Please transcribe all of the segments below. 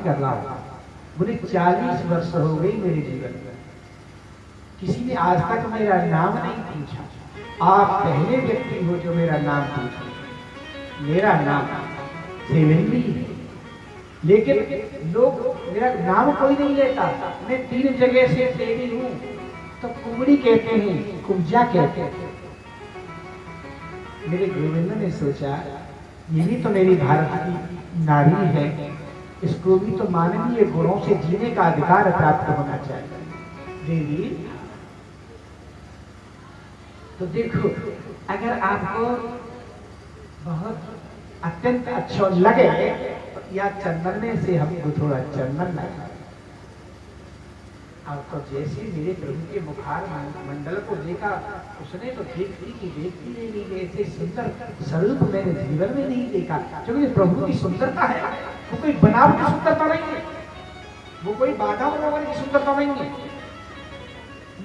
कर रहा हूं। बोले 40 वर्ष हो गई मेरे जीवन में, किसी ने आज तक मेरा नाम नहीं पूछा। आप पहले व्यक्ति हो जो मेरा नाम पूछे। मेरा नाम सेवेंद्री है, लेकिन लोग मेरा नाम कोई नहीं लेता। मैं 3 जगह से तेरी हूं, तो कुमड़ी कहते हैं, कुब्जा कहते हैं। मेरे गोविंद ने सोचा ये भी तो मेरी भारत की नारी है, इसको भी तो मानवीय गुणों से जीने का अधिकार प्राप्त होना चाहिए। देवी तो देखो, अगर आपको बहुत अत्यंत अच्छा लगे तो या चंदन में से हमको थोड़ा चंदन लगा। अब तो जैसे मेरे प्रभु के मुखार मंडल को देखा, उसने तो देखती नहीं ऐसे सुंदर स्वरूप मैंने जीवन में नहीं देखा। क्योंकि प्रभु की सुंदरता है, वो कोई बनावटी सुंदरता नहीं है, वो कोई बाधा वाली की सुंदरता नहीं है,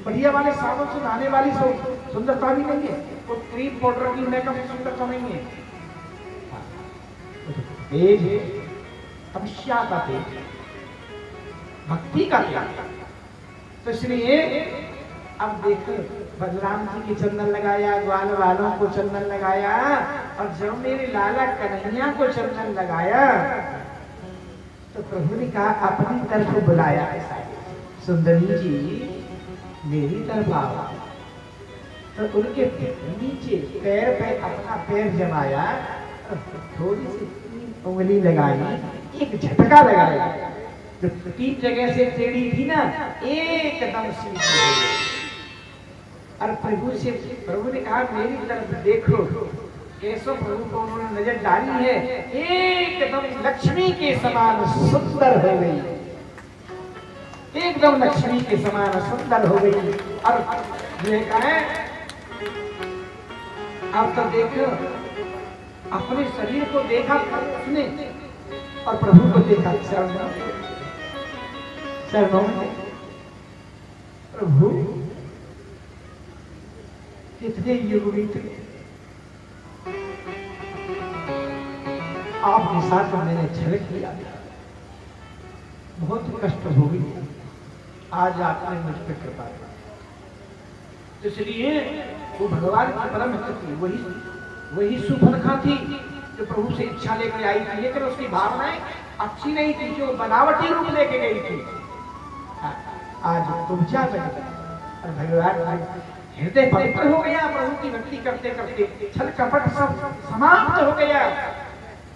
बढ़िया वाले साबुन से नहाने वाली सुंदरता भी नहीं है, वो क्रीम पाउडर की मेकअप की सुंदरता नहीं है। तेज है, तपस्या का तेज, भक्ति का तेज। तो इसलिए अब देखो, बलराम जी की चंदन लगाया, ग्वाल वालों को चंदन लगाया, और जब मेरे लाला कन्हैया को चंदन लगाया तो प्रभु ने कहा अपनी तरफ बुलाया, सुंदरी जी मेरी तरफ आओ। तो उनके नीचे पैर पे अपना पैर जमाया, थोड़ी सी 3 उंगली लगाई, एक झटका लगाया, जो 3 जगह से टेढ़ी थी ना, एकदम सीधी हो गई। और प्रभु ने कहा मेरी तरफ देखो। कैसो प्रभु को उन्होंने नजर डाली है, एकदम लक्ष्मी के समान सुंदर हो गई, एकदम लक्ष्मी के समान सुंदर हो गई। और ये कहे अब तो देखो, अपने शरीर को देखा उसने और प्रभु को देखा चरणों में। प्रभु कितने युगी थे, आपके साथ मैंने छल किया, बहुत कष्ट हो गई, आज आपने मुझ पर कृपा की। इसलिए वो भगवान की परम भक्त थी, वही सुफलका थी जो प्रभु से इच्छा लेकर आई थी, लेकिन उसकी भावनाएं अच्छी नहीं थी, जो बनावटी रूप लेके गई थी। आज कुब्जा बन गई और भगवान हृदय पवित्र हो गया, प्रभु की भक्ति करते करते छल कपट सब समाप्त हो गया।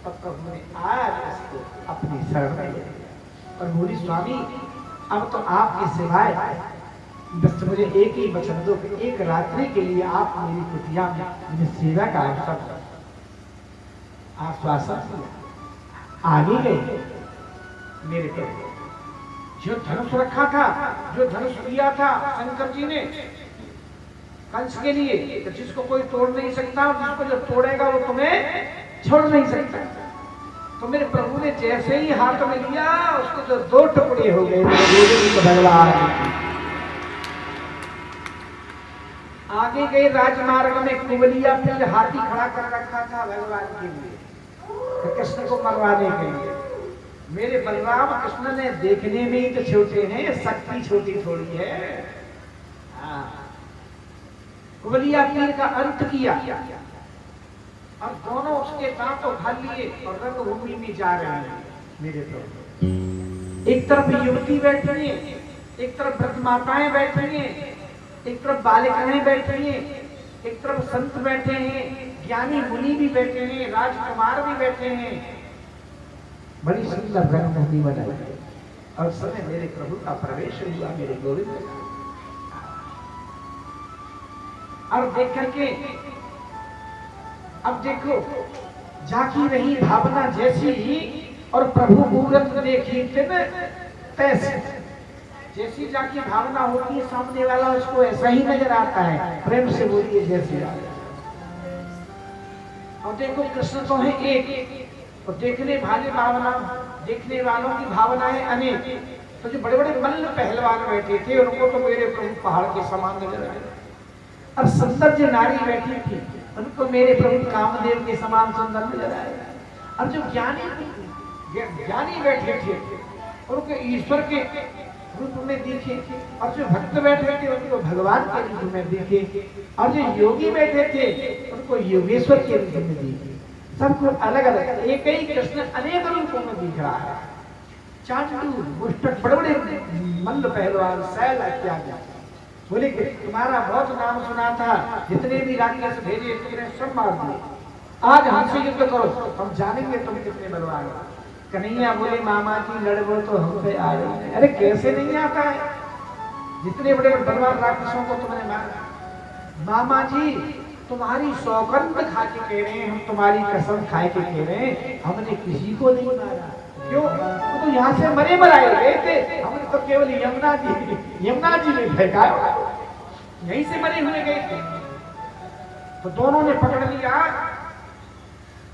और प्रभु ने आज इसको अपनी शरण में लिया और बोली स्वामी अब तो आपके सिवाय बस मुझे एक ही वचन दो कि एक रात्रि के लिए आप मेरी कुटिया में मुझे सेवा का अवसर आश्वासन दिया। आगे गए मेरे प्रभु, जो धनुष रखा था, जो धनुष दिया था शंकर जी ने कंस के लिए, तो जिसको कोई तोड़ नहीं सकता, और जिसको जो तोड़ेगा वो तुम्हें छोड़ नहीं सकता। तो मेरे प्रभु ने जैसे ही हाथ में लिया, उसको जो 2 टुकड़े हो गए। भगवान आगे गए राजमार्ग में, कुबलिया पे हाथी खड़ा कर रखा था भगवान के लिए, कृष्ण को मरवाने के लिए। मेरे बलराम कृष्ण ने देखने में ही तो छोटे हैं, शक्ति छोटी थोड़ी है। कुबलिया तीर का अंत किया और दोनों उसके दांत उठा लिए और रणभूमि में जा रहे हैं। मेरे प्रभु एक तरफ युवती बैठी है, एक तरफ व्रतमाताएं बैठी हैं, एक तरफ बालिकाएं बैठी हैं, एक तरफ संत बैठे हैं, ज्ञानी मुनि भी बैठे हैं, राजकुमार भी बैठे हैं। बड़ी सुंदर रणभूमि बनाई और समय मेरे प्रभु का प्रवेश हुआ, मेरे गोविंद। और देख करके अब देखो, जाकी रही भावना जैसी और प्रभु मूरत देखी तैसे। जैसी जाकी भावना होती है, सामने वाला उसको ऐसा ही नजर आता है। प्रेम से बोलिए जैसी। और देखो कृष्ण तो है एक, और देखने वालों की भावनाएं अनेक। तो जो बड़े बड़े मल्ल पहलवान बैठे थे, उनको तो मेरे प्रभु पहाड़ के समान नजर आए। और सुंदर जो नारी बैठी थी, उनको मेरे प्रभु कामदेव के समान सुंदर नजर आए। और जो ज्ञानी बैठे थे, उनके ईश्वर के रूप में दिखे, और जो भक्त बैठे थे उनको भगवान के रूप में दिखे, और जो योगी बैठे थे उनको योगेश्वर के रूप में दिखे। सबको अलग अलग, एक ही कृष्ण अनेक रूपों में दिख रहा है। चांडू मुष्टक बड़े बड़े मल्ल पहलवान शैल इत्यादि बोले कि तुम्हारा बहुत नाम सुना था, जितने भी राक्षस भेजे तुमने सब मार दिए, आज हमसे युद्ध करो, हम जानेंगे तुम कितने बलवान हो। कन्हैया बोले मामा जी लड़बो तो हम पे आ रही। अरे कैसे नहीं आता है, जितने बड़े बलवान राक्षसों को तुमने मारा। मामा जी तुम्हारी सौगंध खा के कह रहे हैं, हम तुम्हारी कसम खाए के कह रहे हैं, हमने किसी को नहीं मारा। क्यों? वो तो यहाँ से मरे मराए गए थे, हमने तो केवल यमुना जी ने फेंका, यहीं से मरे हुए गए थे। तो दोनों ने पकड़ लिया।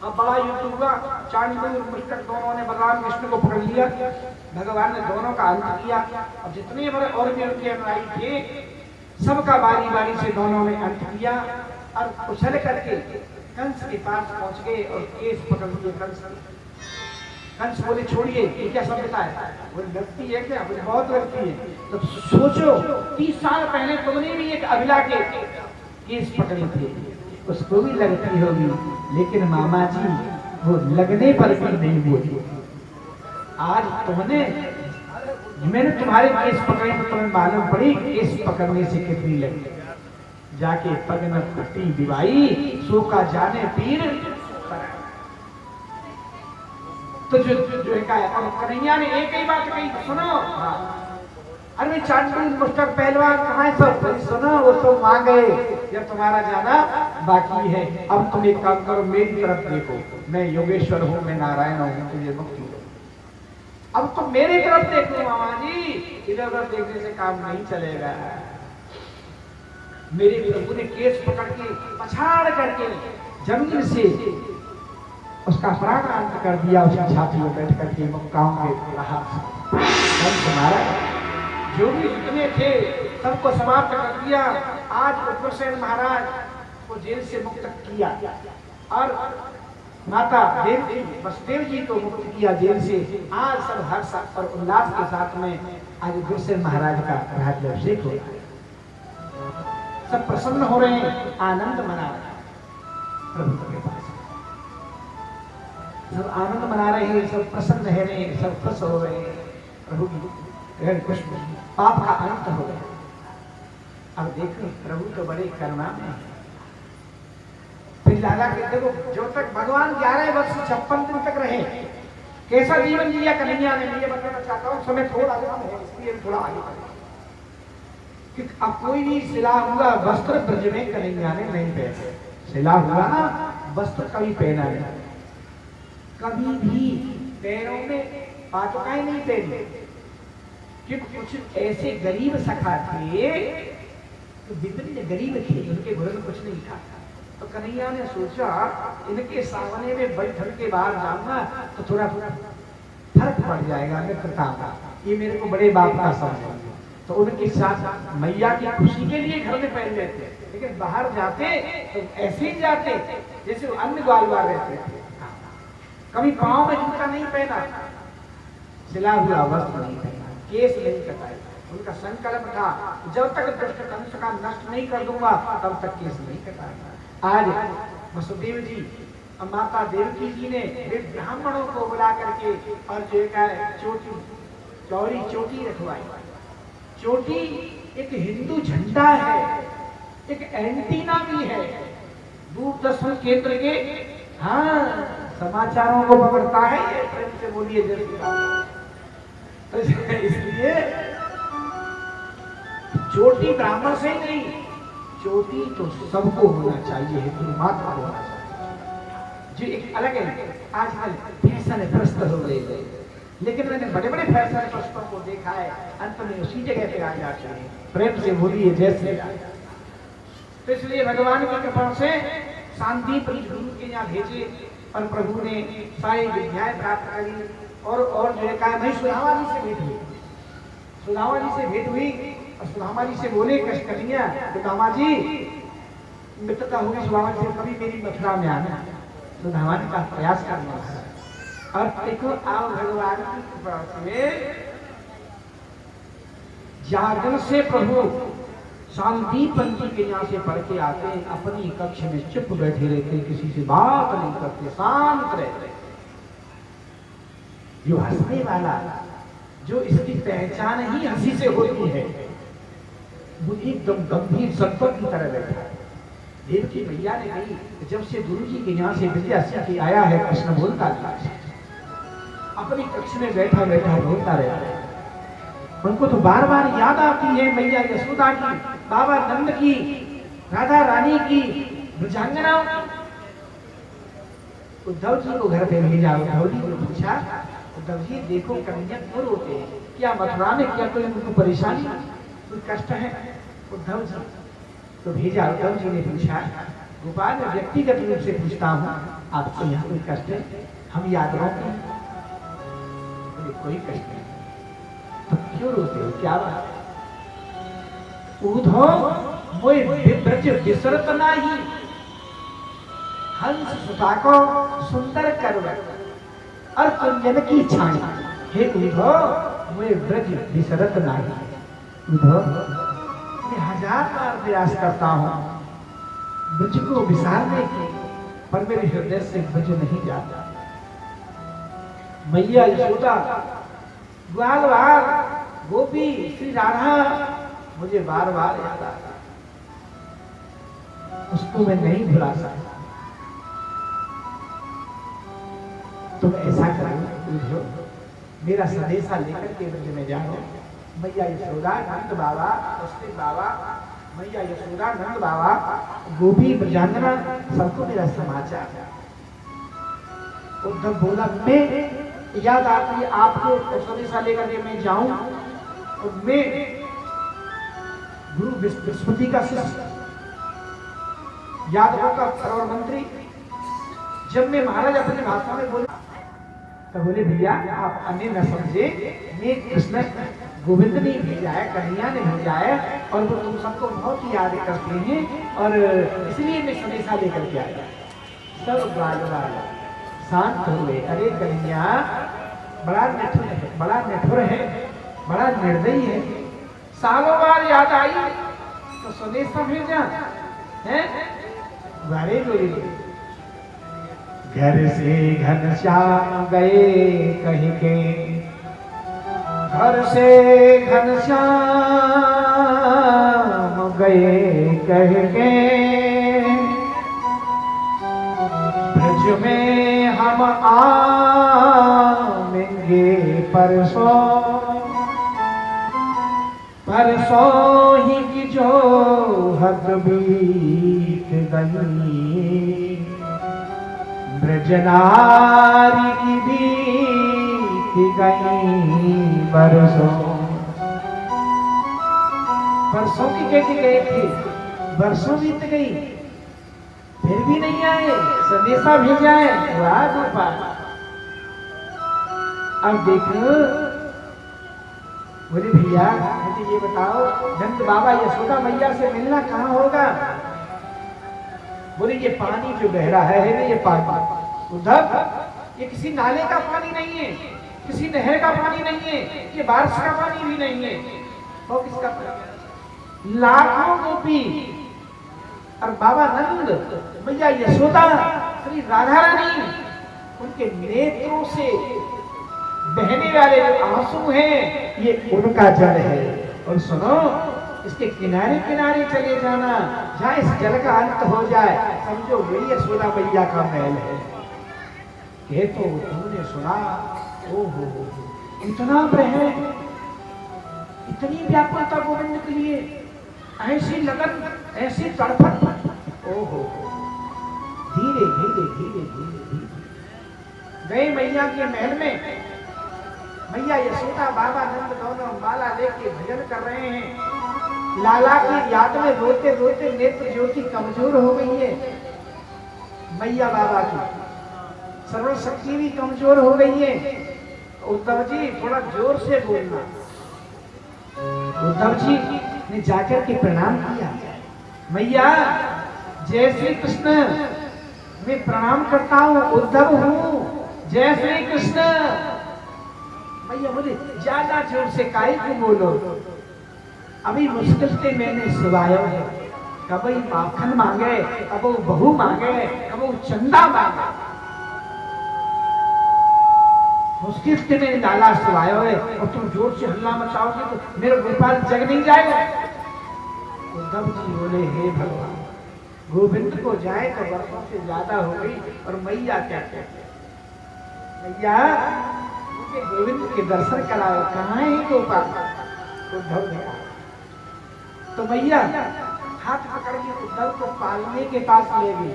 अब बड़ा युद्ध हुआ, चांडूर मुष्टक दोनों ने भगवान विष्णु को पकड़ लिया। भगवान ने दोनों का अंत किया। अब जितने बड़े और भी उनके अनुयायी थे सबका बारी बारी से दोनों ने अंत किया, और उछल करके कंस के पास पहुंच गए और केस पकड़ लिए कंस। कंस बोले छोड़िए, ये क्या सभ्यता है, वो लगती है क्या, मुझे बहुत लगती है। तो सोचो 30 साल पहले तुमने भी एक अभिला के केस पकड़े थे, उसको भी लगती होगी, लेकिन मामा जी वो लगने पर भी नहीं बोली। आज मैंने तुम्हारे केस पकड़े तो तुम्हें मालूम पड़ी केस पकड़ने से कितनी लगी। जाके पग न फटी दिवाई, सो का जाने पीर। तो जो है और कन्हैया ने एक ही बात कही, सुनो। अरे चांडूल मुष्टक पहलवान कहाँ है सब, सुनो वो सब वहां गए, जब तुम्हारा जाना बाकी है। अब तुम एक काम करो, मेरी तरफ देखो, मैं योगेश्वर हूँ, मैं नारायण हूँ, तुझे मुक्ति दो। अब तुम मेरी तरफ देखो मामा जी, इधर उधर देखने से काम नहीं चलेगा। मेरे प्रभु ने केस पकड़ के पछाड़ करके जमीन से उसका प्राण अंत कर दिया, उसकी छाती में बैठ करके मुक्काओं के हमारा जो भी जितने थे सबको समाप्त कर दिया। आज उग्रसेन महाराज को जेल से मुक्त किया, और माता देवकी वसुदेव जी को मुक्त किया जेल से। आज सब हर्ष और उल्लास के साथ में आज उग्रसेन महाराज का राज्याभिषेक हो रहा है। सब प्रसन्न हो रहे हैं, आनंद मना रहे हैं प्रभु के पास, सब आनंद मना रहे हैं, सब प्रसन्न है रहे हैं, सब खुश हो रहे हैं। प्रभु की खुश, पाप का अंत हो गया। अब देखो प्रभु तो बड़े करुणा में। फिर लाला के देखो, जो तक भगवान 11 वर्ष 56 दिन तक रहे, कैसा जीवन जिया कन्हैया ने, ये बताना चाहता हूँ। समय थोड़ा कम है इसलिए थोड़ा आगे बढ़े कि अब कोई भी सिला हुआ वस्त्र ब्रज में कन्हैया ने नहीं पहने। सिला हुआ ना वस्त्र कभी पहना नहीं, कभी भी पैरों में पादुकाएं नहीं पहनी, क्योंकि कुछ ऐसे गरीब सखा थे तो विभिन्न गरीब थे, उनके घर में कुछ नहीं था। तो कन्हैया ने सोचा इनके सामने में बैठल के बाहर जाऊंगा तो थोड़ा फर्क पड़ जाएगा मित्रता का, ये मेरे को बड़े बाप का समझ। तो उनके साथ मैया की खुशी के लिए घर में पहन लेते, लेकिन बाहर जाते तो ऐसे ही जाते जैसे वो अन्य ग्वाल रहते थे। कभी पांव में जूता नहीं पहना, सिला हुआ वस्त्र नहीं पहना, केस नहीं कटाए। उनका संकल्प था जब तक दुष्ट कंस का नष्ट नहीं कर दूंगा तब तक केस नहीं कटाएगा। आज वसुदेव जी और माता देवकी जी ने ब्राह्मणों को बुला करके और जो चोटी चौड़ी चोटी रखवाई। चोटी एक हिंदू झंडा है, एक एंटीना भी है, दूरदर्शन केंद्र के हाँ समाचारों को पकड़ता है। ये प्रेम से बोलिए जय श्री राम। तो इसलिए चोटी ब्राह्मण से ही नहीं, चोटी तो सबको होना चाहिए, हिंदू मात्र होना चाहिए। जो एक अलग है, आजकल फैशन प्रस्त हो गए, लेकिन मैंने बड़े बड़े फैशन प्रस्तों को देखा है, अंत में उसी जगह पे आ जाते हैं। प्रेम से बोलिए जय श्री राम। तो इसलिए भगवान की कृपा से शांति गुरु के यहाँ भेजे और प्रभु ने सारी विद्याएं प्राप्त करी। और जो है कहा, मैं सुदामा जी से भेंट हुई, सुदामा जी से भेंट हुई और सुदामा जी से बोले कन्हैया सुदामा जी मित्रता हुई सुदामा जी से, कभी मेरी मथुरा में आना। सुदामा जी का प्रयास करना है, और देखो आओ भगवान की कृपा से जागरण से प्रभु शांति पंथी के यहाँ से पढ़ के आते, अपनी कक्ष में चुप बैठे रहते, किसी से बात नहीं करते, शांत रहते। जो हंसने वाला, जो इसकी पहचान ही हंसी से होती है, वो एकदम गंभीर संकट की तरह बैठा है। देवकी मैया ने कही जब से गुरु जी के यहाँ से विद्या सीख के आया है, कृष्ण बोलता है, अपनी कक्ष में बैठा बैठा बोलता रहता है। उनको तो बार बार याद आती है मैया यशोदा की, बाबा नंद की, राधा रानी की, ब्रजांगना। उद्धव जी को घर पे भेजा। उद्धव जी ने पूछा, उद्धव जी देखो कन्या क्यों रोते हैं, क्या मथुरा में क्या कोई उनको परेशानी, कोई कष्ट है? उद्धव जी तो भेजा। उद्धव जी ने पूछा, गोपाल मैं व्यक्तिगत रूप से पूछता हूँ, आपको यहाँ कोई कष्ट है? हम याद रखते हैं, कोई कष्ट नहीं, तो क्यों रोते हो, क्या बात? उधो मोय ब्रज विसरत नाही, हंस सुता को सुंदर करवत और कुंजन की छाई। हे उधो मोय ब्रज विसरत नाही। उधो मैं 1000 बार प्रयास करता हूँ ब्रज को विसारने की, पर मेरे हृदय से ब्रज नहीं जाता। मैया यशोदा, ग्वाल बाल, गोपी, श्री राधा मुझे बार बार याद आता, उसको मैं नहीं भुला सकता। तुम ऐसा करो, मेरा संदेशा लेकर के ब्रज में जाओ। मैया यशोदा, नंद बाबा, उसके बाबा, मैया यशोदा, नंद बाबा, गोपी, ब्रजांगना, सबको मेरा समाचार। उद्धव बोला, मैं याद आती है आपको संदेशा लेकर के मैं जाऊं, और मैं गुरु बृहस्पति का शिष्य, यादवों का परवर मंत्री, जब मैं महाराज अपने भाषा में बोला तो बोले भैया आप अन्य न समझे, मैं कृष्ण गोविंद ने भेजा है, कन्हैया ने भेजा है, और वो तुम सबको बहुत ही याद करते हैं, और इसलिए मैं संदेशा लेकर के आया। सब बाल शांत हो गए। अरे कन्हैया बड़ा निठुर है, बड़ा निठुर है, बड़ा निर्दयी है, सालों बार याद आई तो संदेशा भेजा है। बारे बोले, घर से घनश्याम गए कहीं के, घर से घनश्याम गए कह के, ब्रज में हम आएंगे परसों, परसों ही की जो हद बीत गई, ब्रजनारी की बीत गई बरसों। बरसों की कहती गए थे, बरसों बीत गई, फिर भी नहीं आए, संदेशा भेजा है। वाह गोपाल, अब देखो, बोले भैया मुझे ये बताओ, नंद बाबा यशोदा मैया से मिलना कहाँ होगा? बोले ये पानी जो बह रहा है ना, ये पानी उद्धव, ये किसी नाले का पानी नहीं है, किसी नहर का पानी नहीं है, ये बारिश का पानी भी नहीं है, तो किसका पानी? लाखों गोपी और बाबा नंद, मैया यशोदा, श्री राधा रानी, उनके नेत्रों से बहने वाले जो आंसू हैं, ये उनका जल है। और सुनो, इसके किनारे किनारे चले जाना, जहाँ इस जल का अंत हो जाए, समझो वही यशोदा मैया का महल है। कहे तो तुमने सुना, ओ हो, इतना प्रेम, इतनी व्याकुलता गोविंद के लिए, ऐसी लगन, ऐसी तड़पट, ओहो। धीरे धीरे धीरे धीरे धीरे गए मैया के महल में। मैया यशोदा, बाबा नंद दोनों माला लेके भजन कर रहे हैं। लाला की याद में रोते रोते नेत्र ज्योति कमजोर हो गई है। मैया बाबा की सर्व शक्ति भी कमजोर हो गई है। उद्धव जी थोड़ा जोर से बोलना। उद्धव जी ने जाकर के प्रणाम किया। मैया जय श्री कृष्ण, मैं प्रणाम करता हूँ, उद्धव हूँ, जय श्री कृष्ण। भैया बोले ज्यादा जोर से काई को बोलो, अभी मुश्किल से मैंने सुवायो है। कभी माखन मांगे, कबो बहू मांगे, कबो चंदा मांगे, मुश्किल से मैंने लाला सुवायो है और तुम जोर से हल्ला मचाओगे तो मेरा गोपाल जग नहीं जाएगा। उद्धव जी बोले हे भगवान, गोविंद को जाए तो वर्षों से ज्यादा हो गई और मैया क्या कहते, मैया मुझे गोविंद के दर्शन कराओ, कहाँ है गोपाल। उद्धव ने कहा तो मैया हाथ पकड़ के उद्धव को पालने के पास ले गई,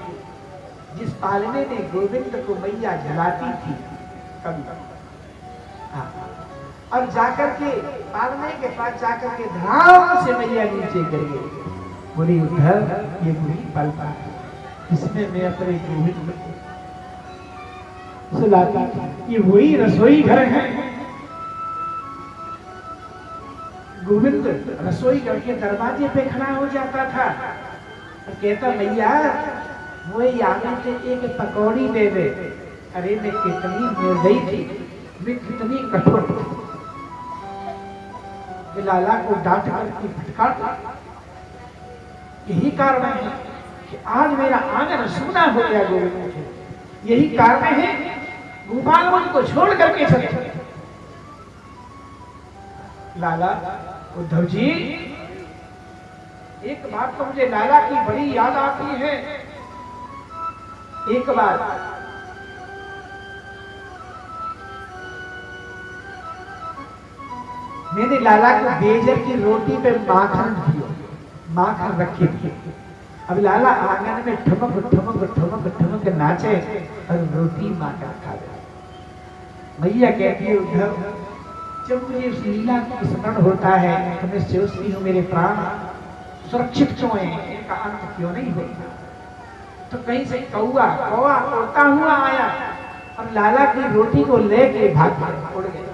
जिस पालने में गोविंद को मैया जलाती थी कभी। और जाकर के पालने के पास जाकर के धाम से मैया नीचे गिर गई। बोली उद्धव ये वही पल था जिसमें मैं अपने गोविंद को सुलाती थी, ये वही रसोई घर है। गोविंद रसोई घर के दरवाजे पे खड़ा हो जाता था और कहता मैया वही आगे से एक पकौड़ी दे दे। अरे मैं कितनी निर्दयी थी, मैं कितनी कठोर थी, लाला को डांट कर फटकार। यही कारण है कि आज मेरा आंगन सुना हो गया गोविंद से। यही कारण है गोपाल मुझको छोड़ करके चले। लाला उद्धव जी एक बात तो मुझे लाला की बड़ी याद आती है। एक बार मैंने लाला को बेजर की रोटी पे माखन रखी थी। अब लाला आंगन में ठमक ठमक ठमक ठमक नाचे और रोटी माखन खा गया। मैया कहती है उद्धव जब मुझे उस लीला का स्मरण होता है तो मैं सोचती हूँ मेरे प्राण सुरक्षित क्यों हैं, इनका अंत क्यों नहीं होता। तो कहीं से कौआ उड़ता हुआ आया और लाला की रोटी को लेके भाग गया, उड़ गया।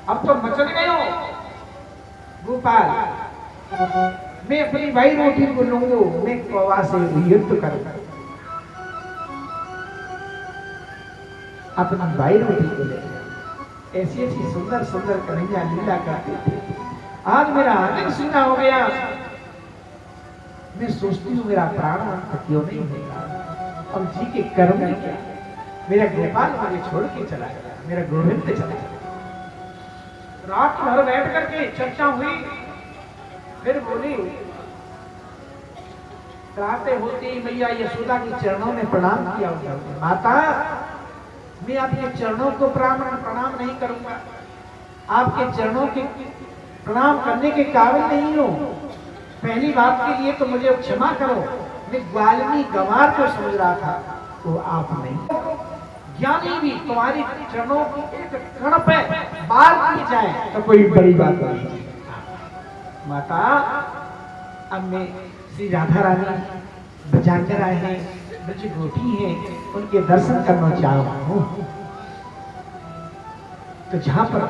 अब तो मचल गए हो गोपाल, मैं अपनी भाई रोटी को लूंगा, मैं कौवा से युद्ध करूंगा। अपनी भाई रोटी को ले ऐसी ऐसी सुंदर सुंदर कन्हैया लीला करते थे। आज मेरा आनंद सुना हो गया, मैं सोचती हूँ मेरा प्राण अंत क्यों नहीं होगा। अब जी के कर्म में क्या, मेरा गोपाल मुझे छोड़ के चला गया, मेरा गोविंद चला गया। रात भर बैठ करके चर्चा हुई, फिर बोली रातें होती मैया यशोदा के चरणों में प्रणाम किया। माता मैं आपके चरणों को प्रणाम नहीं करूंगा, आपके चरणों के प्रणाम करने के काबिल नहीं हूं। पहली बात के लिए तो मुझे क्षमा करो, मैं ग्वालनी गंवार को समझ रहा था, तो आप नहीं। ज्ञानी भी तुम्हारी चरणों की एक कण पे बाल की जाए तो कोई बड़ी बात नहीं। माता अब मैं श्री राधा रानी बजाकर आए हैं, ब्रज गोपी हैं, उनके दर्शन करना चाहता हूँ। तो जहां पर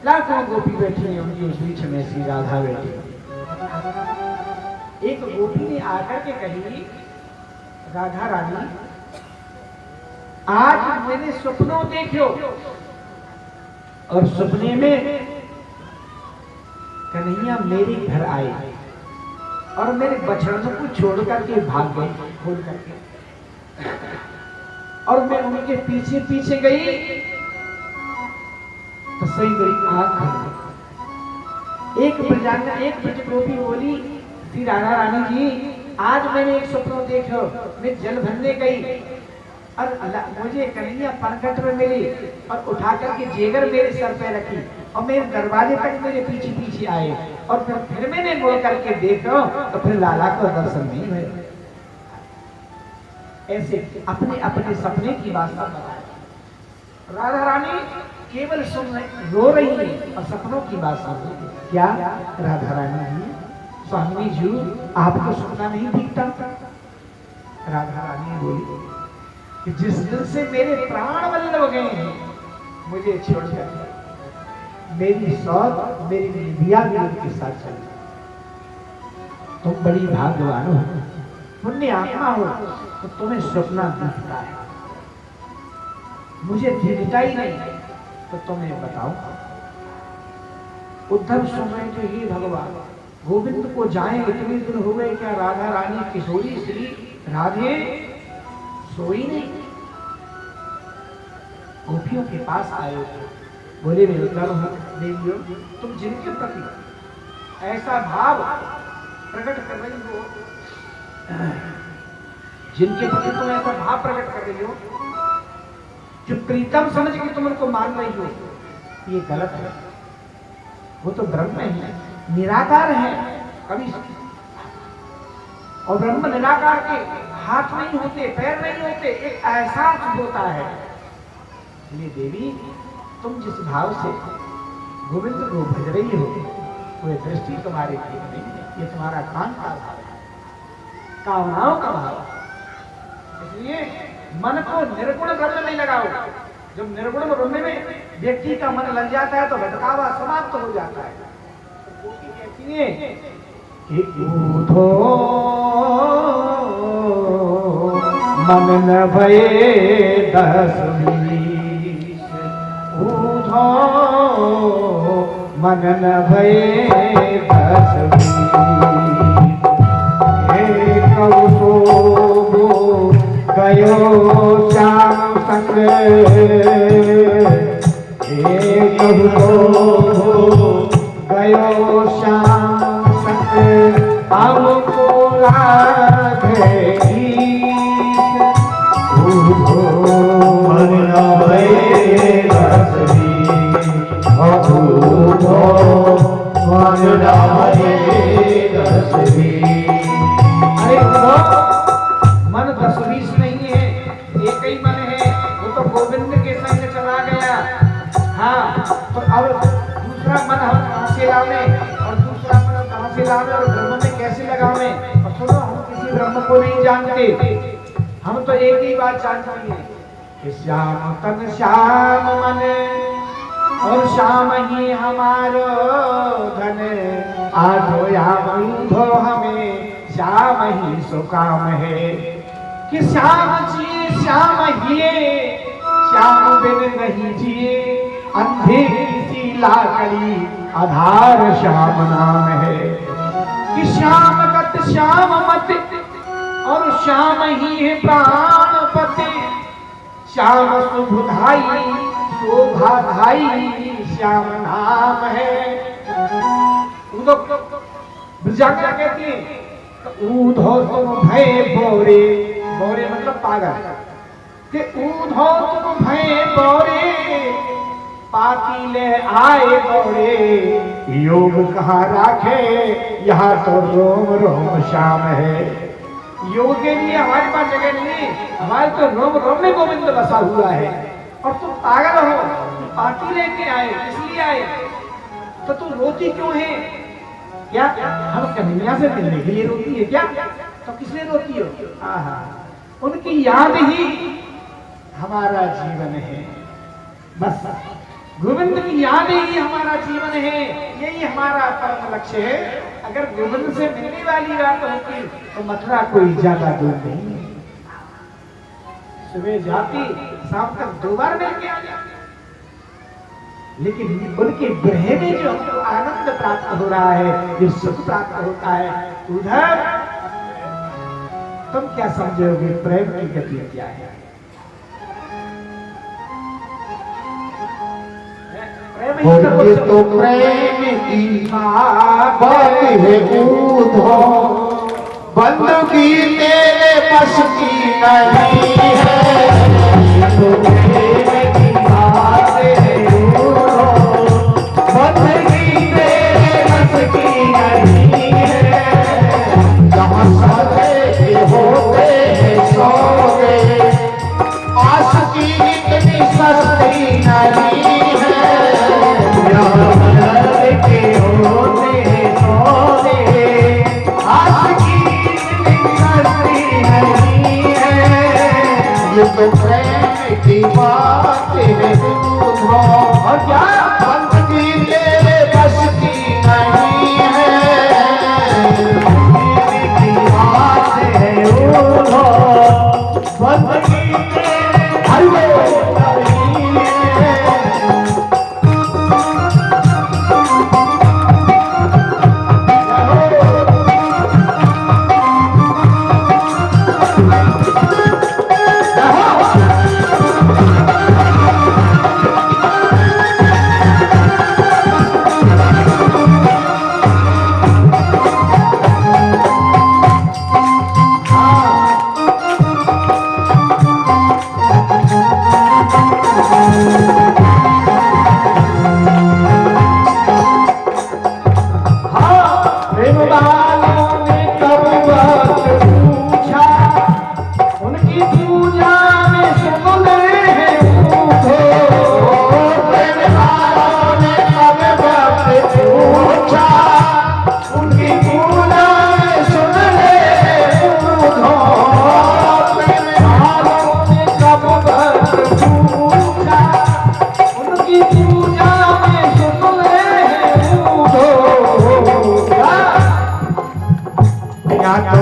लाखों गोपी बैठी हैं उनके बीच में श्री राधा बैठी। एक गोपी ने आकर के कही राधा रानी आज मैंने सपनों देखो और सपने में कन्हैया मेरे घर आए और मेरे बछड़ों को छोड़ करके भाग गए खोल करके, और मैं उनके पीछे पीछे गई तो सही मेरी आंख खुल गई। एक ब्रज गोपी बोली श्री राधा रानी जी आज मैंने एक सपना देखो, मैं जल भरने गई और मुझे कन्हैया पनघट में मिली और उठा करके जेगर मेरे सर पे रखी और मेरे दरवाजे तक मेरे पीछे पीछे आए और फिर मैंने मुड़ करके देखा तो फिर लाला को दर्शन नहीं हुए। ऐसे अपने अपने सपने की वास्ता बताए। राधा रानी केवल सुन रो रही है और सपनों की बात सुन रही है। क्या राधा रानी जी, स्वामी जी आपको सपना नहीं दिखता? राधा रानी बोली कि जिस दिन से मेरे प्राण बल्लभ गए हैं मुझे छोड़ कर मेरी सौत मेरी निधिया भी उनके साथ चली। तुम बड़ी भाग्यवान हो, पुण्य आत्मा हो तो तुम्हें सपना दिखता है। मुझे दिखता ही नहीं, तो तुम्हें बताओ। उद्धव समय के ही भगवान गोविंद को जाए इतने दिन हो गए, क्या राधा रानी किशोरी श्री राधे सोई नहीं? गोपियों के पास आए थे, बोले मैं उद्धव हूं, देवियों तुम जिनके प्रति ऐसा भाव प्रकट कर रही हो, जिनके प्रति तुम ऐसा भाव प्रकट कर रही हो, जो प्रीतम समझ के तुम उनको मान रही हो, ये गलत है। वो तो ब्रह्म है, निराकार है, कभी और ब्रह्म निराकार के हाथ नहीं होते, पैर नहीं होते, एक एहसास होता है। इसलिए देवी तुम जिस भाव से गोविंद को भज रही हो, वो दृष्टि तुम्हारे ठीक नहीं है, ये तुम्हारा कान का भाव है, कामनाओं का भाव है। इसलिए मन को निर्गुण ब्रह्म में लगाओ। जब निर्गुण ब्रह्म में व्यक्ति का मन लग जाता है तो भटकावा समाप्त हो जाता है। तो कहती है कि ऊधो मन न भये 10 20, ऊधो मन न भये 10 20, हे कौसो गयो श्याम संग, हे कबूतो गयो श्याम संग, हमको राधे मन न भये 10 20, अबूतो मन न भये 10 20। अरे मन 10 20 नहीं है, एक ही मन है, वो तो गोविंद के संग चला गया। हाँ, तो अब दूसरा मन हम कहाँ से लावे, और दूसरा मन कहाँ से लावे, और ब्रह्म में कैसे लगावे? और सुनो, हम किसी ब्रह्म को नहीं जानते, हम तो एक ही बात जानते हैं कि श्याम तन श्याम मन, और श्याम ही हमारो धन, आधो या बंधो हमें श्याम ही सुकाम है। कि श्याम जिए श्याम हिए, श्याम बिन नहीं जिए, अंधेरी सी लाकड़ी आधार श्याम नाम है। कि श्याम गत श्याम मत, और श्याम ही है प्राणपति, श्याम शुभधाई शोभाधाई श्याम नाम है। ब्रजांगना कहती है ऊधो तुम भय बोरे, बोरे मतलब पागल, कि ऊधो तुम भय बोरे, पाती ले आए बोरे, योग कहाँ राखे, यहाँ तो रोम रोम श्याम है। योग के लिए हमारे पास जगह नहीं, हमारे तो रोम रोम में गोविंद बसा हुआ है। और तुम पागल हो, पाती लेके आए, इसलिए आए, तो तुम रोती क्यों है? क्या हम कन्हैया से मिलने के लिए रोती है क्या? तो किस लिए रोती हो? आहा, उनकी याद ही हमारा जीवन है। बस गोविंद की याद ही हमारा जीवन है, यही हमारा परम लक्ष्य है। अगर गोविंद से मिलने वाली बात होती तो मथुरा कोई ज्यादा दूर नहीं है। सुबह जाती, शाम तक 2 बार मिल के आ जाती। लेकिन उनके ग्रह में जो हमको आनंद प्राप्त हो रहा है, जो सुख प्राप्त होता है, उधर तुम क्या समझोगे प्रेम की गति क्या है? ये तो प्रेम की बात है ऊधो, बंदगी तेरे बस की नहीं है। ये तो प्रेम की बात है ऊधो, बंदगी तेरे बस की नहीं है। जहाँ सदे होते हैं सोगे, आशिकी इतनी सस्ती नहीं है। ये तो प्रेम की बात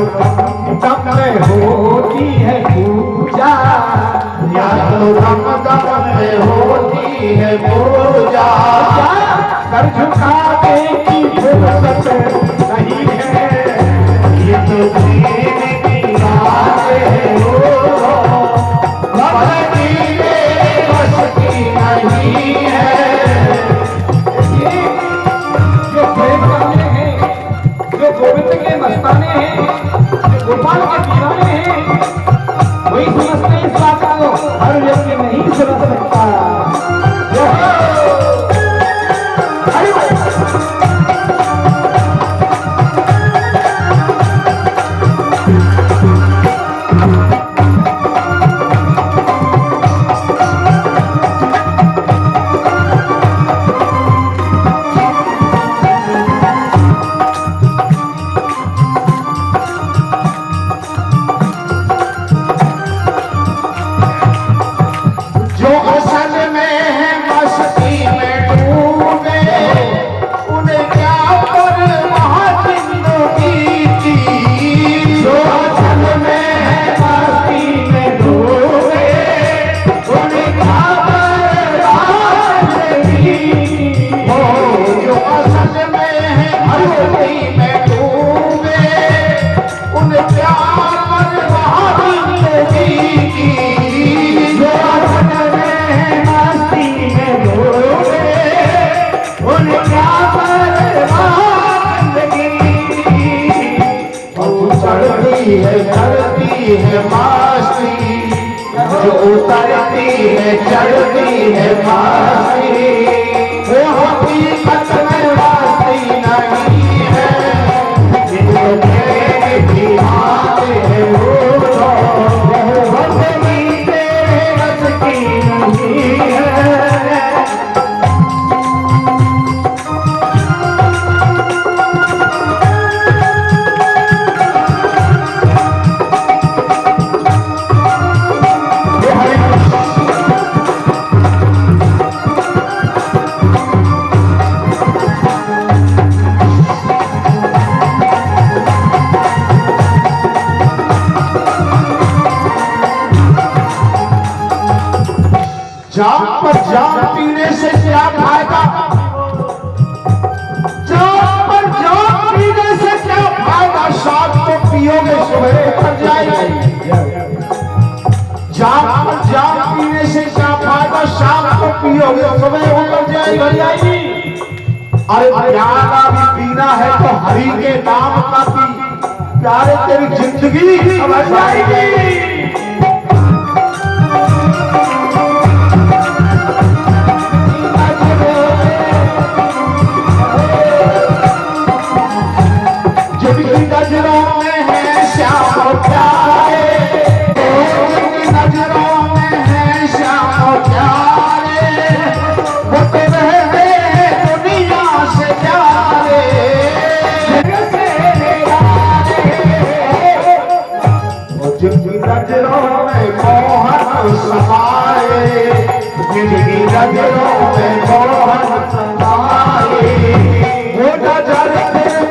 दम दम में होती है पूजा, या तो दम दम में होती है पूजा। सर झुकाने की फुर्सत नहीं है, ये तो जीने की बात है बस की नहीं है। जो प्रेम करने हैं, जो गोविंद के मस्ताने हैं, जो गोपाल के दीवाने हैं, वही समझते हैं इस बात को, हर व्यक्ति नहीं समझ सकता। चढ़ती है मासी, जो उतरती है चढ़ती है मासी, वो हकीकत में वासी नहीं है, जिनको प्रेम की बात है वो बंदगी तेरे बस की नहीं है। जाम पर जाम पीने से क्या फायदा, जाम पर जाम पीने से क्या फायदा, शाम को पियोगे सुबह उतर जाएगी। जाम पर जाम पीने से क्या फायदा, शाम को पियोगे सुबह उतर जाएगी। अरे प्यारा भी पीना है तो हरि के नाम का पी, प्यारे तेरी जिंदगी समझ जाएगी। नजरों में है श्याम प्यारे, नजरों में है श्याम प्यारे, वो तो रहते हैं दुनिया से प्यारे, जिनकी नजरों में मोहन समाए, जिनकी नजरों में मोहन समाए, वो नजर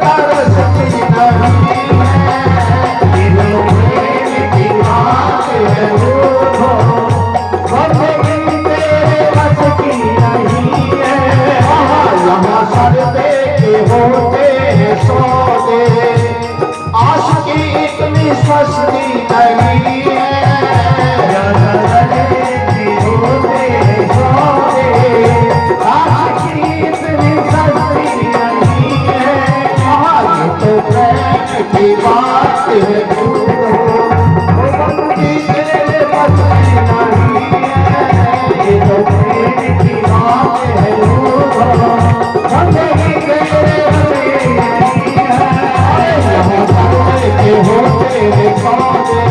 तरसती नहीं है, दिलों में की बात है वो बंदगी तेरे बस की नहीं है। यहाँ सर दे के होते हैं सौदे, आशिकी इतनी सस्ती नहीं है, सर दे के होते हैं सौदे, आशिकी इतनी सस्ती नहीं है। तो प्रेम की बात है वो बंदगी तेरे बस की नहीं है, ये तो प्रेम की बात है वो बंदगी तेरे बस की नहीं है। यहाँ सौदे के होते हैं सौदे,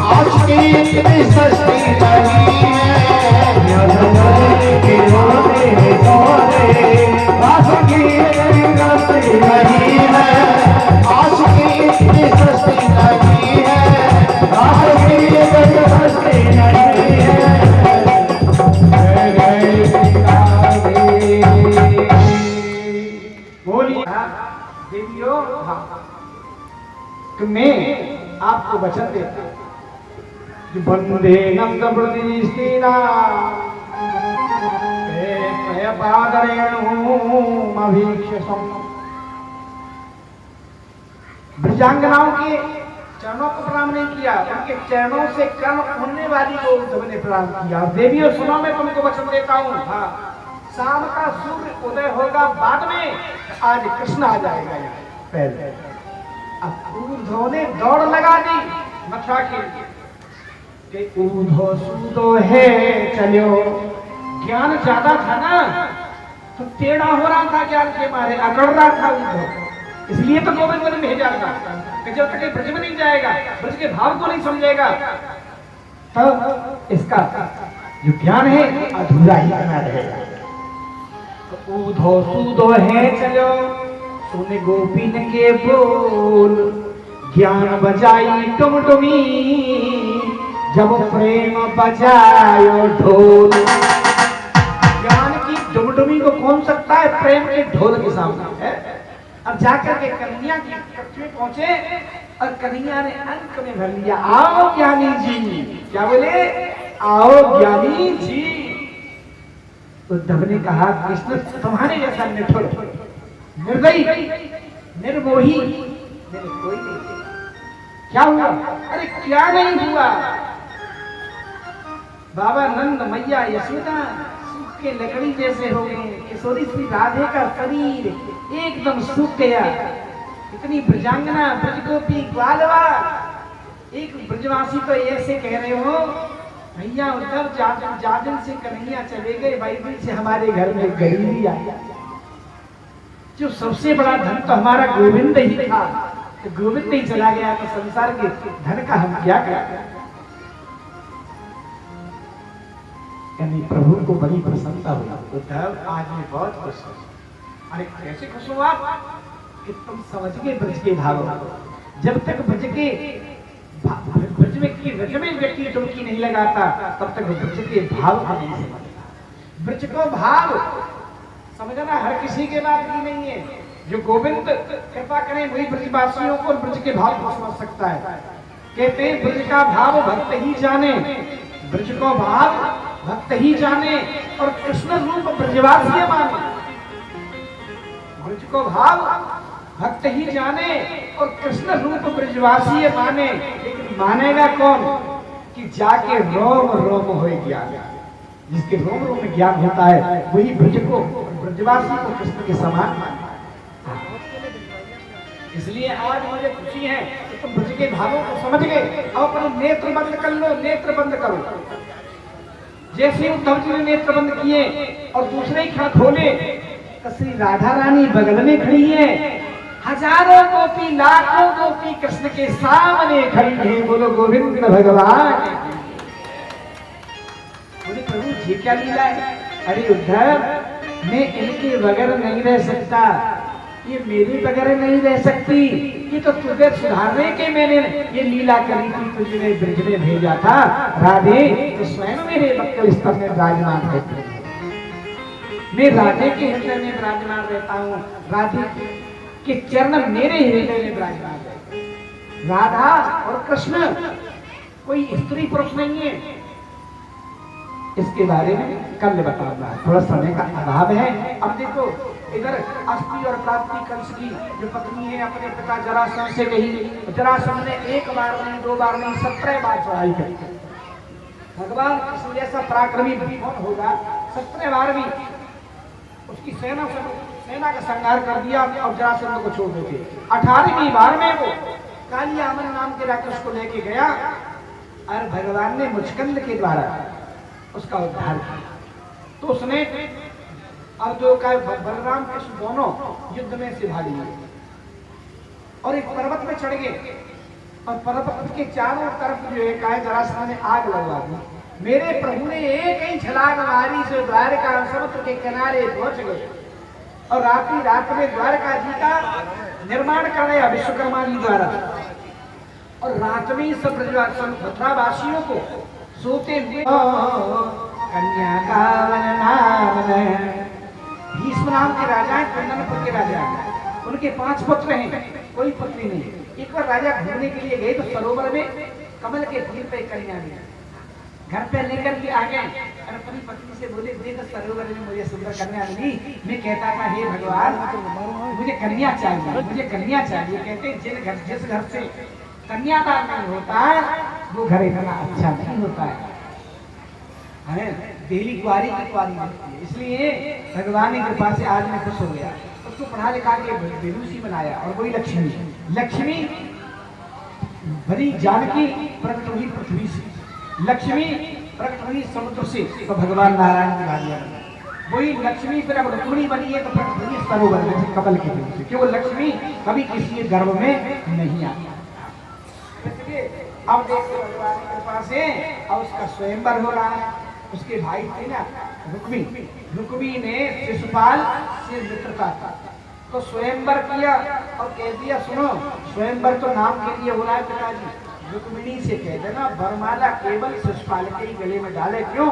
आशिकी इतनी सस्ती नहीं है, सौदे के होते हैं सौदे, आशिकी इतनी सस्ती नहीं है, आशिकी इतनी सस्ती नहीं है, आशिकी इतनी सस्ती नहीं है। बोलिए देवियों, कि मैं आपको वचन देता हूं कि वंदे नंद ब्रज स्त्रीरा ब्रजांगनाओं के चरणों को प्रणाम नहीं किया, उनके चरणों से कर्म होने वाली को उद्धव ने प्रणाम किया। और देवियों सुनो, मैं तुमको वचन देता हूँ, हाँ, शाम का सूर्य उदय होगा बाद में, आज कृष्ण आ जाएगा यहाँ पहले। अब उद्धव ने दौड़ लगा दी मथुरा के उद्धव सूदो है चलो। ज्ञान ज्यादा था ना, तो टेढ़ा हो रहा था ज्ञान के मारे, अकड़ रहा था उद्धव। इसलिए तो गोविंद ने भेजा था कि जब तक ब्रज में नहीं जाएगा, ब्रज के भाव को नहीं समझेगा, तब इसका जो ज्ञान है अधूरा ही बना रहेगा। तो उद्धव सूदो है चलो, सुन गोपिन के बोल, ज्ञान बजाई टुमटुमी, जब प्रेम बजायो ढोल। ज्ञान की डुमडुमी को कौन सकता है प्रेम के ढोल के सामने है। अब जाकर के कन्हैया की कक्ष में पहुंचे और कन्हैया ने अंक में भर लिया, आओ ज्ञानी जी। क्या बोले? आओ ज्ञानी जी। उद्धव ने कहा, कृष्ण तुम्हारे जैसा निठुर, निर्दयी, निर्मोही मेरे कोई नहीं। क्या हुआ? अरे क्या नहीं हुआ, बाबा नंद मैया यशोदा सूख के लकड़ी जैसे हो गए। किशोरी श्री राधे का शरीर एकदम सूख गया। इतनी ब्रजांगना, ब्रजगोपी, ग्वालवा, एक ब्रजवासी तो ऐसे कह रहे हो, भैया उधर जाजन से कन्हैया चले गए, बाइबल से हमारे घर में गरीबी आई। जो सबसे बड़ा धन तो हमारा गोविंद ही था, तो गोविंद नहीं चला गया तो संसार के धन का हम क्या करें। यानी प्रभु को बड़ी प्रसन्नता हुई। उद्धव आज मैं बहुत खुश हूँ। अरे कैसे खुश हो आप कि तुम समझ गए ब्रज के भाव। जब तक ब्रज में व्यक्ति डुबकी नहीं लगाता, तब तक ब्रज के भाव को नहीं समझता। ब्रज को भाव समझना हर किसी के बात की नहीं है। जो गोविंद कृपा करें वही ब्रजवासियों को ब्रज के भाव को समझ सकता है। कहते हैं ब्रज का भाव भक्त ही जाने, ब्रज को भाव भक्त ही जाने और कृष्ण रूप ब्रजवासी माने। ब्रज को भाव भक्त ही जाने और कृष्ण रूप ब्रजवासी माने। लेकिन मानेगा कौन? कि जाके रोम रोम हो ज्ञान। जिसके रोम रोम में ज्ञान होता है वही ब्रज को, ब्रजवासी को कृष्ण के समान मानता है। इसलिए आज मुझे खुशी है कि तुम ब्रज के भावों को समझ गए। अब अपने नेत्र बंद कर लो, नेत्र बंद करो। जैसे उद्धव जी ने नेत्र बंद किए और दूसरे ही क्षण खोले, तो श्री राधा रानी बगल में खड़ी है। हजारों गोपी, लाखों गोपी कृष्ण के सामने खड़ी है। बोलो गोविंद भगवान। बोले प्रभु जी क्या लीला है? अरे उद्धव, मैं इनके बगैर नहीं रह सकता, ये मेरे बगैर नहीं रह सकती। ये तो तुझे सुधारने के मैंने ये लीला करी थी, तुझे ब्रज में भेजा था। राधे तो स्वयं मेरे बक्कल स्तर में विराजमान रहती है। मैं राधे के हृदय में विराजमान रहता हूँ, राधे के चरण मेरे हृदय में विराजमान रहते हैं। राधा और कृष्ण कोई स्त्री पुरुष नहीं है। इसके बारे में कल बताऊंगा, थोड़ा समय का अभाव है। अब देखो इधर अस्थि और प्राप्ति कंस की जो पत्नी है अपने पिता जरासंध से कही। जरासंध ने एक बार नहीं, दो बार नहीं, 17 बार चढ़ाई करी। भगवान कृष्ण जैसा पराक्रमी कौन होगा? 17 बार भी उसकी सेना का संहार कर दिया और जरासंध को छोड़ देते। 18वीं बार में वो कालियामन नाम के राक्षस को लेके गया और भगवान ने मुचकंद के द्वारा उसका उद्धार किया। तो उसने अर्जुन का बलराम कृष्ण दोनों युद्ध में से भाग लिए और एक पर्वत में चढ़ गए और पर्वत के चारों तरफ जो है जरासंध ने आग लगवा दी। मेरे प्रभु ने एक ही छलांग मारी से द्वारका समुद्र के किनारे पहुंच गए और रात में द्वारका जी का निर्माण कराया विश्वकर्मा जी द्वारा। और रात में सब मथुरावासियों को सोते हुए कन्या का भीष्म नाम के राजा है, कुंदनपुर के राजा, उनके 5 पुत्र हैं, कोई पत्नी नहीं। एक बार राजा घूमने के लिए गए तो सरोवर में कमल के फूल पे कन्या मिली। घर पे लेकर के आ गए और अपनी पत्नी से बोले, देख सरोवर में मुझे सुंदर कन्या मिली। मैं कहता था, हे भगवान मुझे कन्या चाहिए, मुझे कन्या चाहिए। कहते जिस घर से कन्यादान नहीं होता वो घर इतना अच्छा नहीं होता है। देली कुआरी की कुआरी लगती है। इसलिए भगवान की कृपा से आज मैं खुश हो गया। उसको पढ़ा लिखा के बेलूसी बनाया और वही लक्ष्मी भरी जानकी प्रकट हुई पृथ्वी से, लक्ष्मी प्रकट हुई समुद्र से, तो भगवान नारायण की भार्या बनी। वही लक्ष्मी फिर अब रुक्मिणी बनी है तो प्रकट हुई सरोवर में कमल के फूल से, क्यों लक्ष्मी कभी किसी के गर्भ में नहीं आती। अब देखो भगवान की कृपा से अब उसका स्वयंवर हो रहा है। उसके भाई थे ना रुक्मी ने शिशुपाल से मित्रता था तो स्वयंवर किया और कह दिया, सुनो स्वयंवर तो नाम के लिए हो रहा है पिताजी, रुक्मिणी से कह देना वरमाला केवल शिशुपाल के ही गले में डाले, क्यों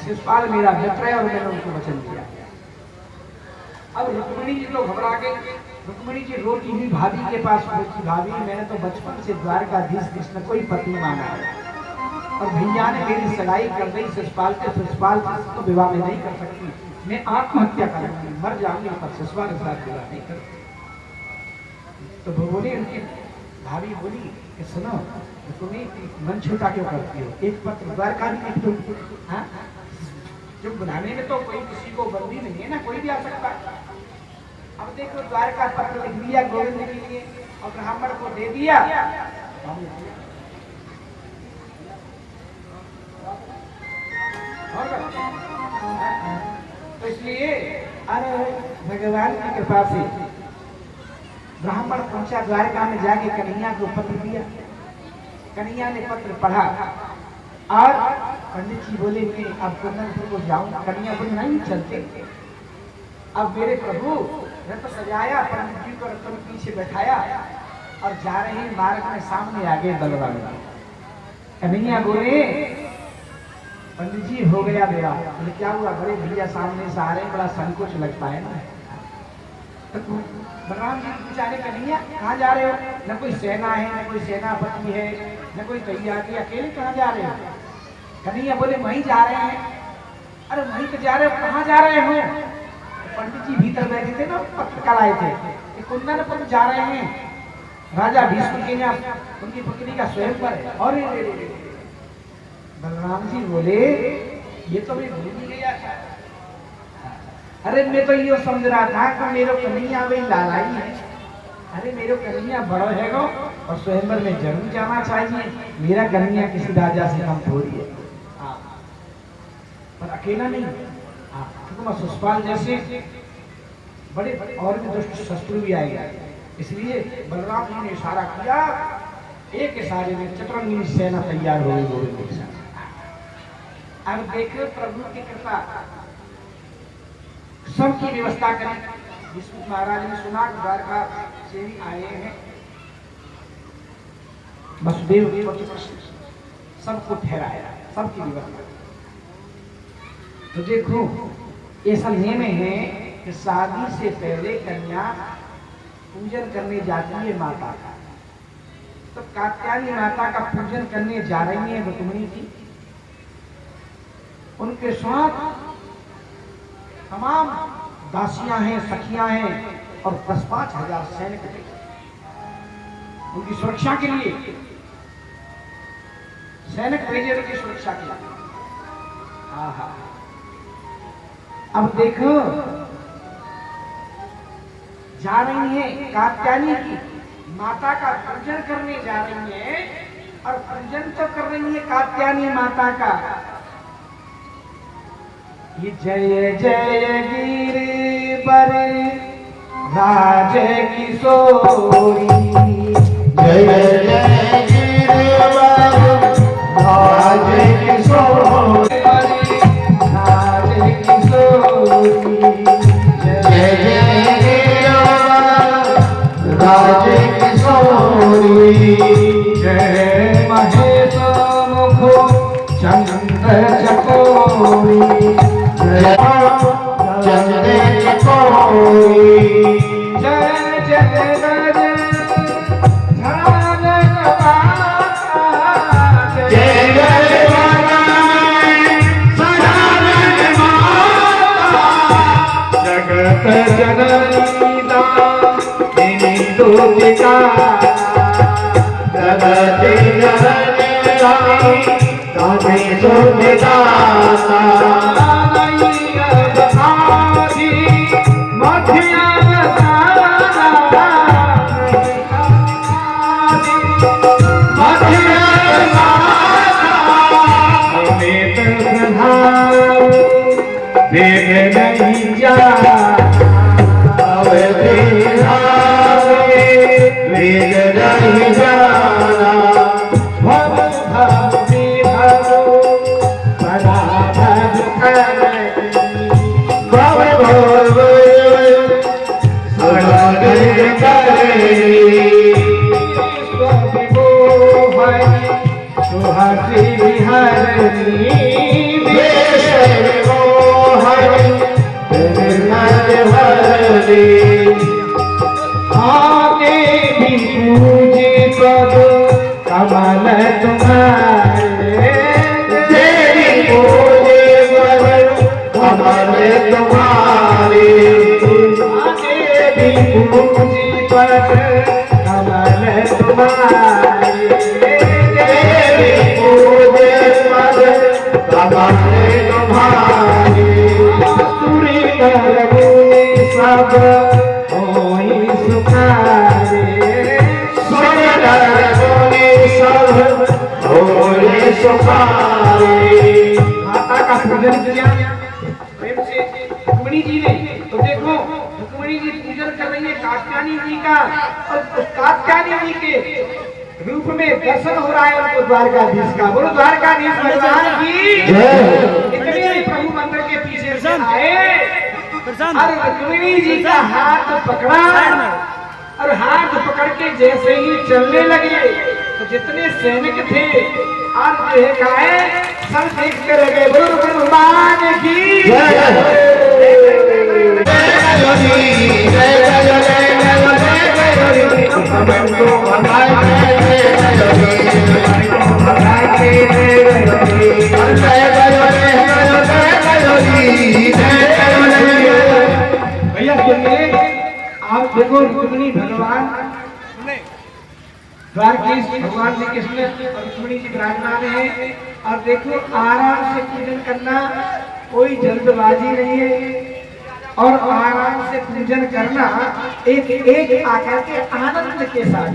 शिशुपाल मेरा मित्र है और मैंने उनको वचन दिया। अब रुक्मिणी जी तो घबरा गई। रुक्मिणी जी रोती हुई भाभी के पास पहुंची, भाभी मैंने तो बचपन से द्वारकाधीश कृष्ण को ही पति माना है और भैया ने मेरी सगाई कर दी शिशुपाल के, शिशुपाल को विवाह में नहीं कर सकती, मैं आत्महत्या करूंगी, मर जाऊंगी पर शिशुपाल के साथ विवाह नहीं कर। तो वो बोली, उनकी भाभी बोली कि सुनो तुम्हें मन छोटा क्यों करती हो, एक पत्र द्वारकाधीश लिख दो। हाँ जो बुलाने में तो कोई किसी को बंदी नहीं है ना, कोई भी आ सकता है। अब देखो द्वारका पत्र लिख दिया गोविंद के लिए और ब्राह्मण को दे दिया। तो इसलिए अरे भगवान की कृपा से ब्राह्मण पहुंचा द्वारका में, जाके कन्हैया को पत्र दिया। कन्हैया ने पत्र पढ़ा और पंडित जी बोले मैं अब कुंदनपुर को जाऊं। कन्हैया बोले नहीं चलते, अब मेरे प्रभु रथ सजाया, पंडित जी को रथ में पीछे बैठाया और जा रहे हैं मार्ग में सामने आ गए बलराम। कन्हैया बोले पंडित जी हो गया मेरा। बोले क्या हुआ, बड़े भैया सामने से आ रहे हैं, बड़ा संकोच लगता है ना। तो बलराम जी बेचारे कन्हैया कहाँ जा रहे हो, न कोई सेना है न कोई सेनापति है न कोई तैयारी, अकेले कहाँ जा रहे हो। कन्हैया बोले वहीं जा रहे हैं। अरे वहीं तो जा रहे हो, कहाँ जा रहे हो। पंडित जी भीतर बैठे थे ना, पत्रकार आए थे कि कुंदनपुर जा रहे हैं, राजा भीष्म के यहाँ उनकी पुत्री का स्वयंवर है। और बलराम जी बोले ये तो मैं भूल ही गया था। अरे मैं तो ये समझ रहा था कि मेरे कन्हैया वही लालाई है। अरे मेरे कन्हैया बड़ो है गो और स्वयंवर में जरूर जाना चाहिए, मेरा कन्हैया किसी राजा से कम थोड़ी है। पर अकेला नहीं, शिशुपाल जैसे बड़े और भी दुष्ट शत्रु भी आएगा। इसलिए बलराम जी ने इशारा किया, एक इशारे में चतुरंगिनी सेना तैयार हो गई गोविंद के साथ। अब देखो प्रभु की कृपा, सबकी व्यवस्था करें। विष्णु महाराज ने सुना द्वारका से भी आए हैं वसुदेव, सबको ठहराया, सबकी व्यवस्था। तो देखो ऐसा नियम है कि शादी से पहले कन्या पूजन करने जाती है माता का। तो कात्यायनी माता का पूजन करने जा रही है रुक्मिणी जी, उनके साथ तमाम दासियां हैं, सखियां हैं और 10-5 हजार सैनिक थे उनकी सुरक्षा के लिए। सैनिक भेजे उनकी सुरक्षा के लिए। हाँ, अब देखो जा रही है कात्यायनी की माता का पूजन करने जा रही है और पूजन तो कर रही है कात्यायनी माता का। ये जय जय गिरिवर राज किशोरी, जय जय गिरिवर राज किशोरी, जय जय गिरिवर राज किशोरी, जय महेश मुख चंद्र चकोरी, जय चंद्र चकोरी, जय जय गज हरिदा तेरी दूतिका जगति हरिदा ताने सुनिदाता देख नहीं जा अवे दिहारे वेग नहीं जाना भव भव विभव बड़ा भव भव भव सगल करे सुहासी विहरणी आगे भी पूजे पद कमल तुम्हारे तेरी पूजे पद कमल तुम्हारे आगे भी पूजे पद कमल तुम्हारे तेरी पूजे पद कमल तुम्हारे सुरी सब होई सुखारे सुंदर बोले सब भोले सुखारे माता का पूजन किया प्रेम से रुक्मिणी जी ने। तो देखो रुक्मिणी जी पूजन कर रही है कात्यायनी जी का और कात्यायनी जी के रूप में दर्शन हो रहा है उनको द्वारकाधीश का। बोलो द्वारकाधीश भगवान की इतने प्रभु मंदिर के पीछे से आए और रुक्मिणी जी का हाथ पकड़ा और हाथ पकड़ के जैसे ही चलने लगे तो जितने सैनिक थे और जो है सब देख कर लगे। बोलो भगवान की भैया सुनिए, आप देखो रुक्मिणी भगवान द्वारकीश भगवान श्री कृष्ण और रुक्मिणी जी विराजमान है और देखो आराम से पूजन करना, कोई जल्दबाजी नहीं है और आराम से पूजन करना एक एक आकर के आनंद के साथ।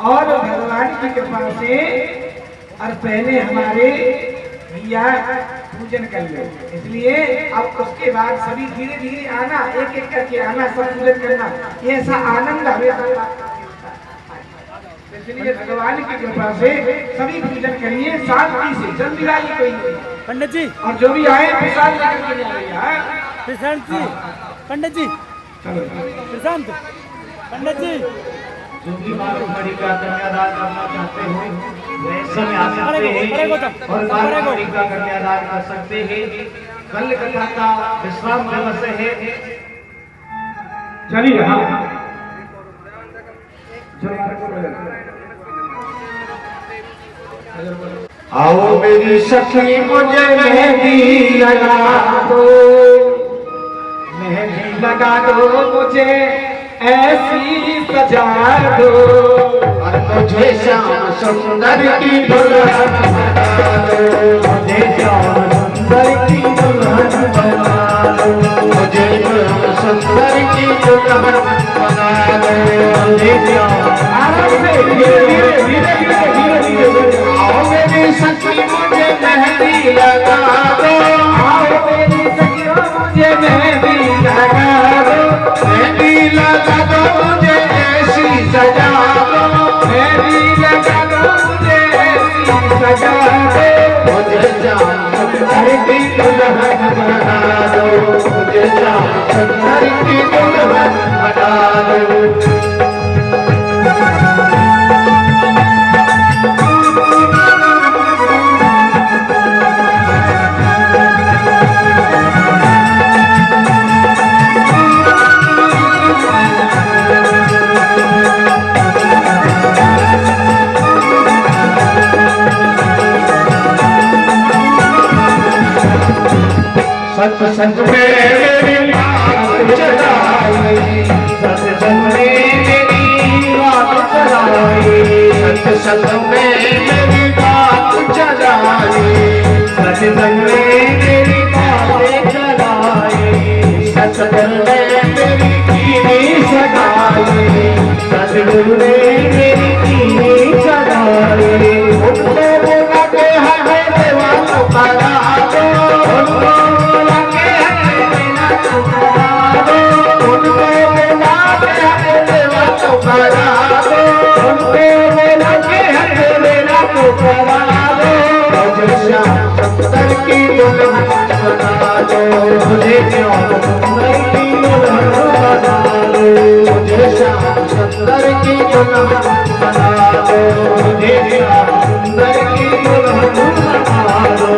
और भगवान की कृपा से और पहले हमारे भैया पूजन कर लो, इसलिए अब उसके बाद सभी धीरे धीरे आना, एक एक करके आना, सब पूजन करना, ये ऐसा आनंद हमें। इसलिए भगवान की कृपा से सभी पूजन करिए शांति से, जल्दी लाइए कोई नहीं। पंडित जी, और जो भी आए प्रसाद लेकर के आइए। प्रशांत जी, पंडित जी, प्रशांत पंडित जी, जो भी बालकुमारी का कन्यादान करना चाहते हो वे समय आ सकते हैं और बालकुमारी का कन्यादान कर सकते हैं। कल कथा का विश्राम दिवस है। चलिए हाँ आओ मेरी सखी मुझे मेहंदी लगा दो, मेहंदी लगा दो मुझे ऐसी सजा दो, और मुझे श्याम सुंदर की दुल्हन बना दो, मुझे श्याम सुंदर की दुल्हन बना दो, मुझे श्याम सुंदर की दुल्हन बना दो, मुझे श्याम। आराम से धीरे धीरे धीरे धीरे धीरे धीरे। आओ मेरी सखी मुझे मेहंदी लगा दो, आओ मेरी सखियों मुझे मेहंदी लगा दो, मेहंदी लगा दो मुझे ऐसी सजा दो, मेहंदी लगा दो मुझे ऐसी सजा दो, मुझे श्याम सुंदर की दुल्हन बना दो, मुझे श्याम सुंदर की दुल्हन बना दो। सच सच में मेरी बात चलाई, की दुल्हन बना दो, मुझे श्याम सुंदर की दुल्हन बना दो, मुझे श्याम सुंदर की दुल्हन बना दो, मुझे श्याम सुंदर की दुल्हन बना दो।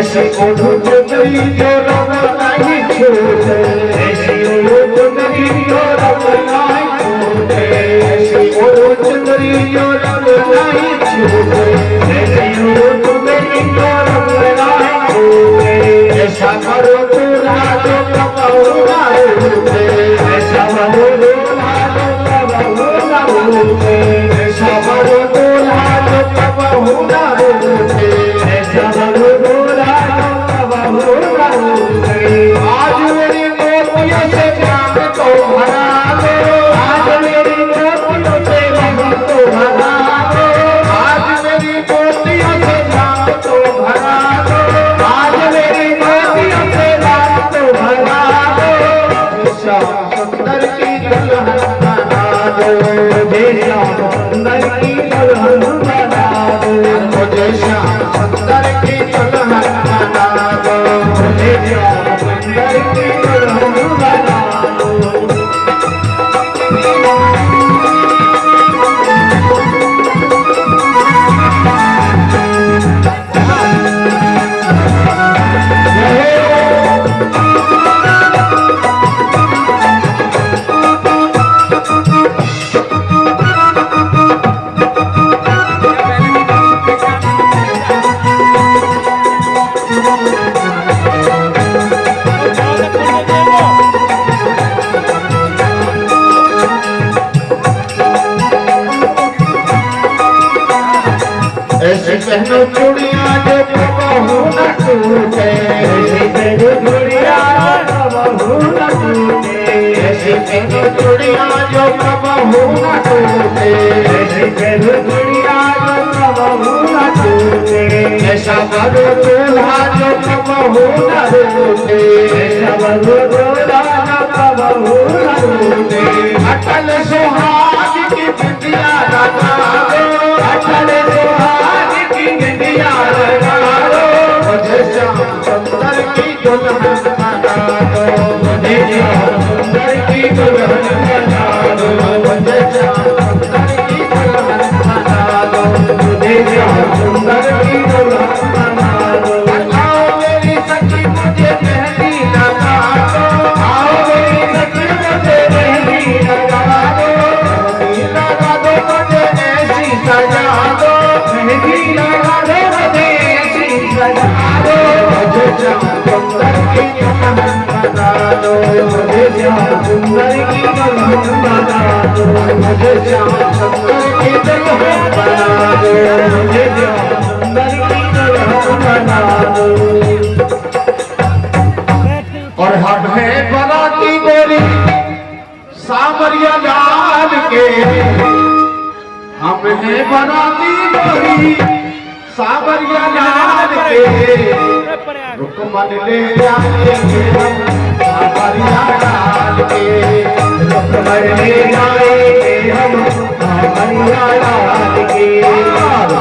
ऐसी ओढ़ो चुनरी जो रंग नहीं छूटे, ऐसी ओढ़ो चुनरी जो रंग नहीं छूटे, ऐसी ओढ़ो चुनरी जो रंग नहीं छूटे, ऐसी ओढ़ो चुनरी जो रंग नहीं छूटे। ऐसा करो दूल्हा जो कबहू ना रूठे, ऐसा करो दूल्हा जो कबहू ना रूठे, ऐसा करो दूल्हा जो कबहू ना रूठे, ऐसा करो आज मेरी मोतियों से जान को भरा दो, आज मेरी मोतियों से जान को भरा दो, आज मेरी मोतियों से जान को भरा दो, आज मेरी मोतियों से जान को भरा दो। श्याम सुंदर की दुल्हन बना दो, मुझे श्याम सुंदर की दुल्हन बना दो, मुझे श्याम सुंदर की दुल्हन बना दो, मुझे श्याम सुंदर की दुल्हन बना दो। ऐसी पहनो चूड़ियां जो कबहू न टूटे, ऐसी पहनो चूड़ियां जो कबहू न टूटे, ऐसी पहनो चूड़ियां जो कबहू न टूटे, ऐसी पहनो चूड़ियां जो कबहू न टूटे। ऐसा करो दूल्हा जो कबहू न टूटे, ऐसा करो दूल्हा जो कबहू न टूटे। अटल सुहाग की बिटिया लगा दो, अटल सुहाग की बिटिया लगा दो, मुझे श्याम सुंदर की दुल्हन बना दो, मुझे श्याम सुंदर की दुल्हन बना दो, मुझे श्याम सुंदर की दुल्हन बना दो, मुझे श्याम सुंदर की दुल्हन बना दो। आओ मेरी सखी मुझे मेहंदी लगा दो, आओ मेरी सखी मुझे मेहंदी लगा दो, मेहंदी लगा दो मुझे ऐसी सजा दो, मेहंदी लगा दो मुझे ऐसी सजा दो, मुझे श्याम सुंदर की दुल्हन बना दो, मुझे श्याम सुंदर की दुल्हन बना दो, मुझे श्याम सुंदर की दुल्हन बना दो, मुझे श्याम सुंदर की दुल्हन बना दो। और हम हैं बराती गोरी सावरिया लाल के, हम हैं बराती गोरी सावरिया लाल के, रुकमन ले जाएंगे हम सावरिया लाल के, रुकमन ले जाएंगे हम सावरिया लाल के,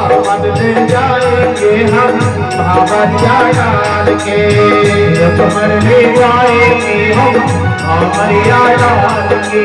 रुकमन ले जाएंगे हम सावरिया लाल के, रुकमन ले जाएंगे हम सावरिया लाल के।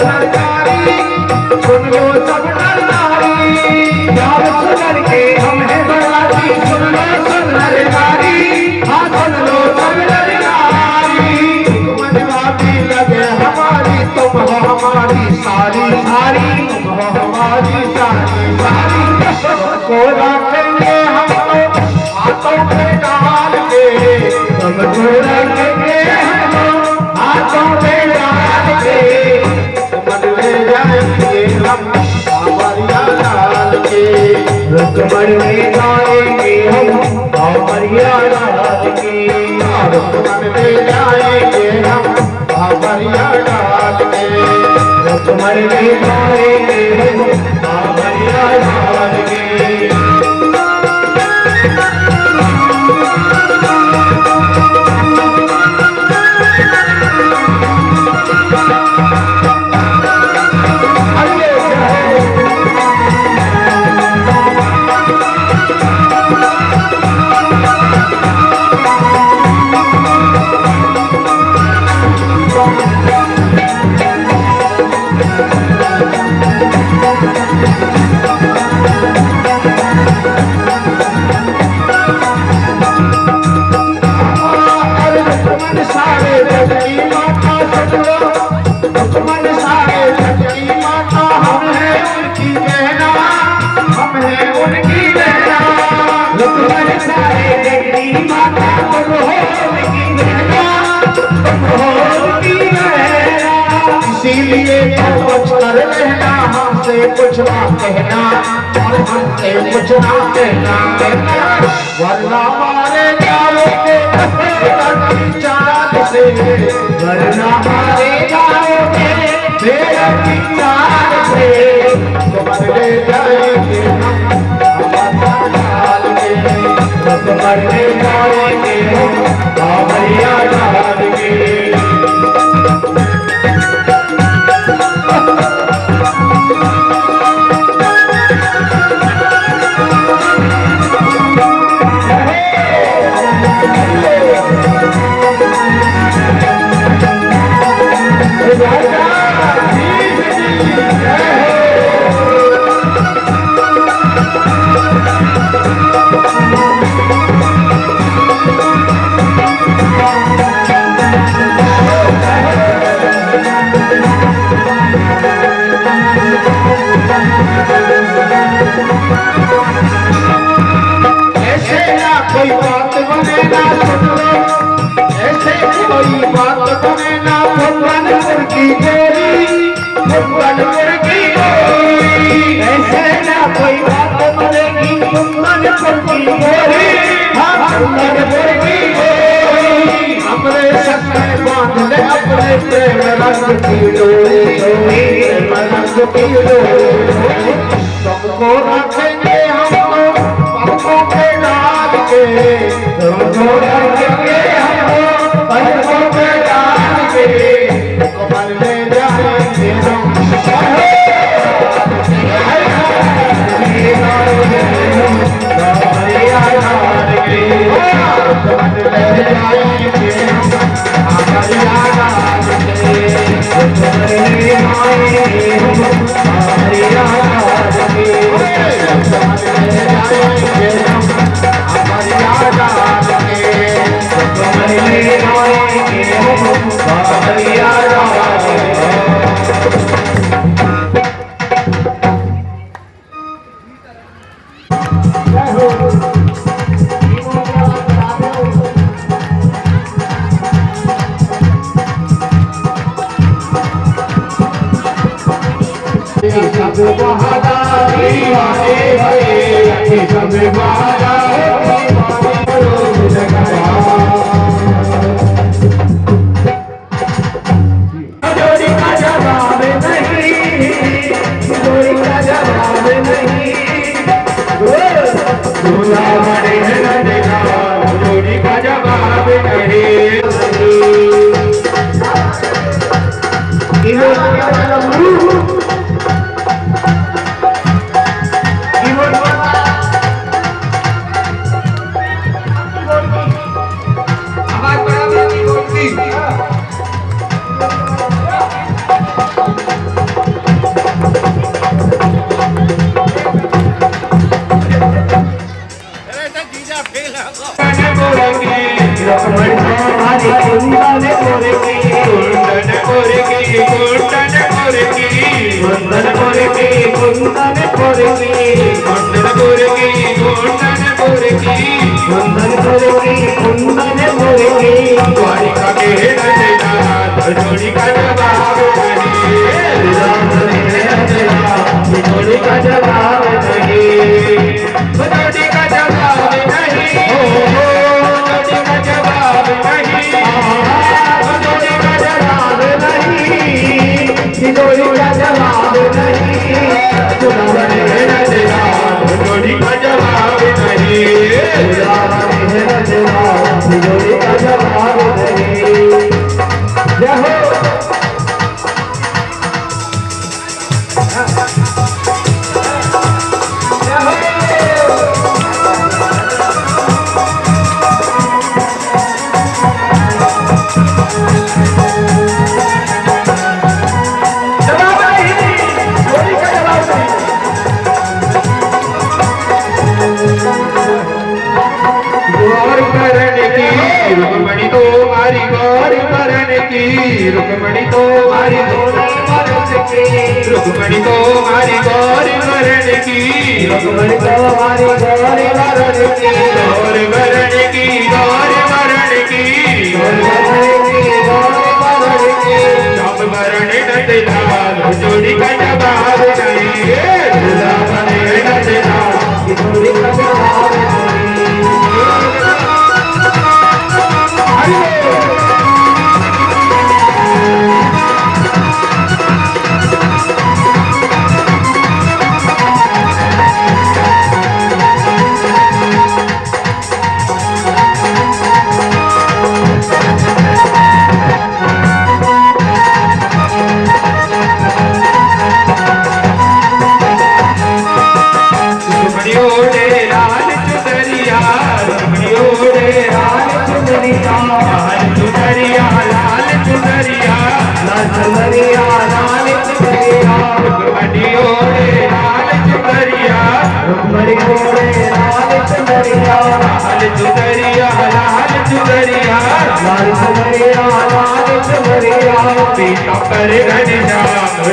नर नारी, सुन लो सब नर नारी, जाओ सुनर के हम हैं बराती, सुन लो सब नर नारी, हाँ सुन लो सब नर नारी। मनवाती लगे हमारी, तुम हो हमारी सारी सारी, तुम हो हमारी सारी सारी। को रखेंगे हम लोग हाथों पे डाल के, तुमको रखेंगे हम लोग हाथों पे डाल के, तुम ले जाएंगे हम हमारिया डाल के, रुकमर में जाएंगे हम हमारिया डाल के, रुकमर में जाएंगे हम हमारिया डाल के, रुकमर में जाएंगे हम हमारिया डाल के। इसीलिए कुछ कर रहना, हमसे कुछ ना कहना और हमसे कुछ ना कहना, वरना मारे जाओगे चाल से, वरना मारे जाओगे तेरा की चाल से, तो बदले जाएंगे हम हमारा डाल के, तो बदले जाएंगे हम हमारिया डाल के। कोई बात बने ना सुन लो, ऐसे कोई बात बने ना, भगवानपुर की गोरी, भगवानपुर की गोरी, ऐसे ना कोई बात बनेगी, भगवानपुर की गोरी, हाँ भगवानपुर की गोरी। हमरे सत्य बांध ले अपने प्रेम रंग की डोरी, प्रेम रंग की डोरी, सबको रखेंगे हम लोग पंखों पे डाल के, तुमको रखेंगे हम पंखों पे डाल के, कमल ले जाएंगे हम हमारिया डाल के, कमल ले जाएंगे हम हमारिया डाल के, कमल ले जाएंगे हम हमारिया डाल के, कमल ले जाएंगे हम हमारिया डाल के, कमल ले जाएंगे हम हमारिया डाल के। सब बहादारी वाले भरे, सब बहादारी वाले जोड़ी का जवाब नहीं, जोड़ी का जवाब नहीं, दूल्हा बड़े जोड़ी का जवाब नहीं। कुंदनपुर की कुंदनपुर की कुंदनपुर की कुंदनपुर की कुंदनपुर की कुंदनपुर की द्वारिका के रजनाथ जोड़ी का जवाब नहीं जोड़ी का जवाब नहीं जोड़ी का जवाब नहीं जोड़ी का जवाब नहीं जोड़ी का जवाब नहीं जोड़ी का जवाब नहीं जोड़ी का जवाब नहीं जोड़ी का जवाब नहीं जय हो रुक्मणी तो मारी गौर करण की रुक्मणी तो मारी रुक्मणी तो मारी गौर करण की रुक्मणी तो मारी गौर करण की गौर करण की गौर करण की सब वरण नंदलाल जोड़ी का जवाब नहीं नंदलाल जोड़ी का जवाब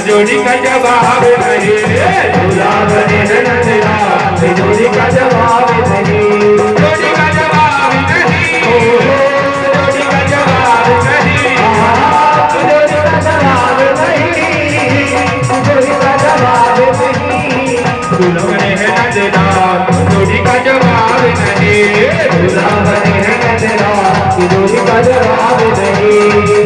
जोड़ी का जवाब नहीं जोड़ी का जवाब नहीं जोड़ी का जवाब नहीं जोड़ी का जवाब नहीं जोड़ी का जवाब नहीं जोड़ी का जवाब नहीं दुल्हन है नंदलाल जोड़ी का जवाब नहीं दुल्हन है नंदलाल जोड़ी का जवाब नहीं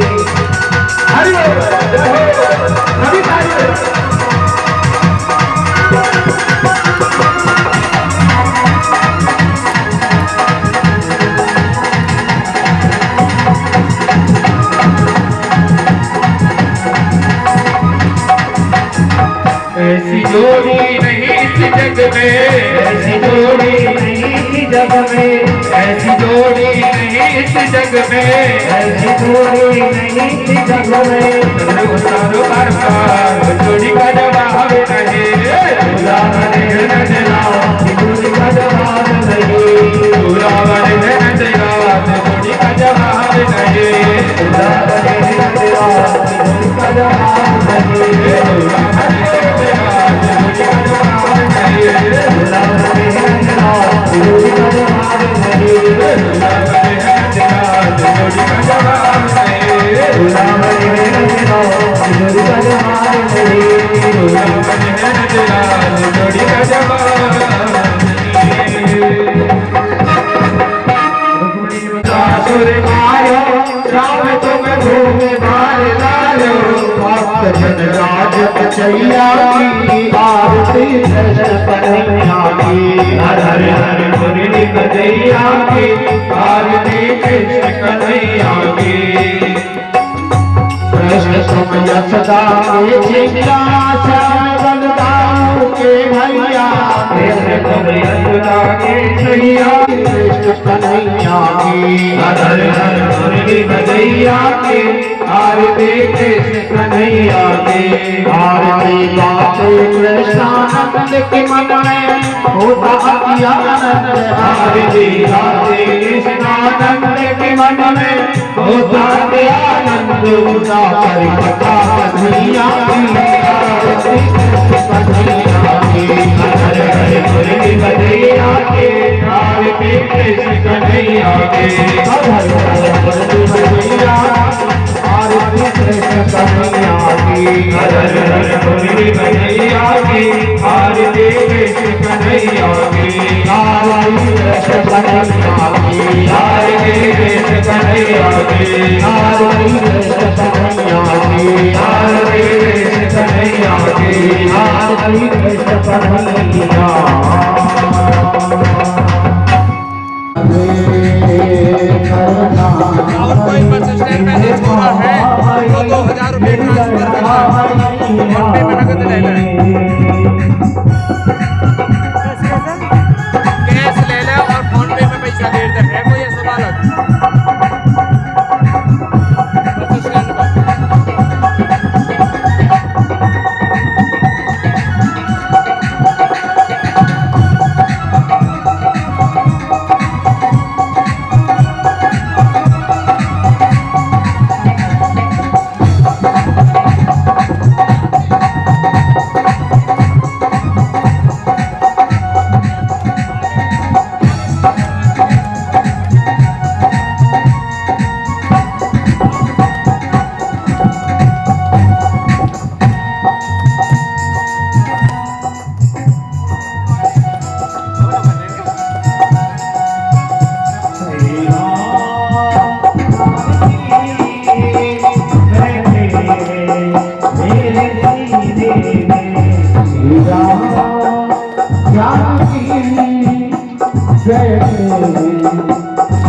ऐसी जोड़ी नहीं इस जग में ऐसी जोड़ी नहीं इस जग में ऐसी जोड़ी नहीं इस जग में ऐसी जोड़ी नहीं इस जग में जोड़ी का जवाब नहीं जोड़ी का जवाब नहीं जोड़ी का जवाब नहीं चैया की आरती कन्हैया की हर हर मुरली बजैया की आरती कृष्ण कन्हैया की कृष्ण समय सदा बलदाऊ के भैया कृष्ण समय सदा के भैया कृष्ण कन्हैया की हर हर मुरली बजैया की आरती कृष्ण कन्हैया की आरती गाते कृष्णानंद के मन में होता आनंद आरती गाते कृष्णानंद के मन में होता आनंद उदा करी कथा कन्हैया की आरती की आरती कृष्ण कन्हैया की आरती कन्हैया की आरती कृष्ण कन्हैया की आरती कृष्ण कन्हैया की आरती कृष्ण कन्हैया की आरती कृष्ण कन्हैया की आरती कृष्ण कन्हैया की आरती कृष्ण कन्हैया। और कोई बस स्टैंड में नहीं छोड़ा है तो 2000 रुपये ट्रांसफर करना फोन पे में नगद ले लें, कैश ले ले और फोन पे में पैसा दे दे। है कोई ऐसा बालक बस स्टैंड पर?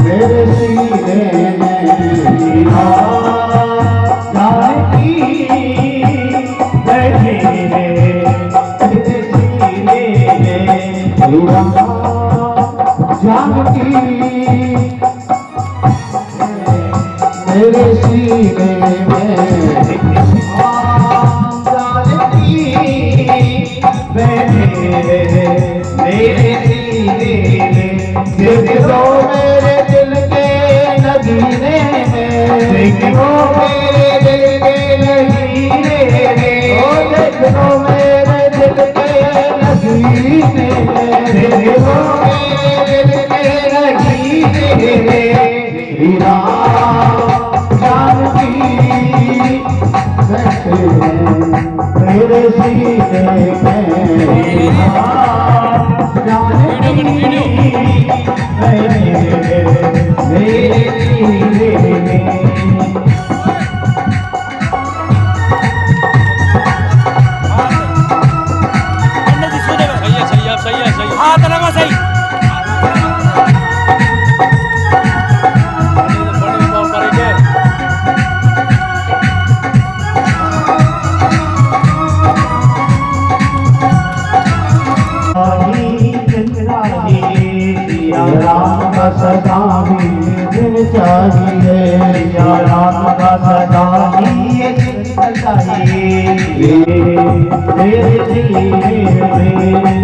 मेरे सीने में जानकी बैठे मेरे सीने में जानकी मेरे सीने में जानकी बैठे मेरे सीने में देख लो मेरे दिल के नगीने में देख लो मेरे दिल के नगीने में देख लो मेरे दिल के नगीने में देख लो मेरे दिल के नगीने में श्री राम जानकी बैठे मेरे सीने में सदा ही दिन चाहिए या राम का सदा ही दिन चाहिए मेरे जीने में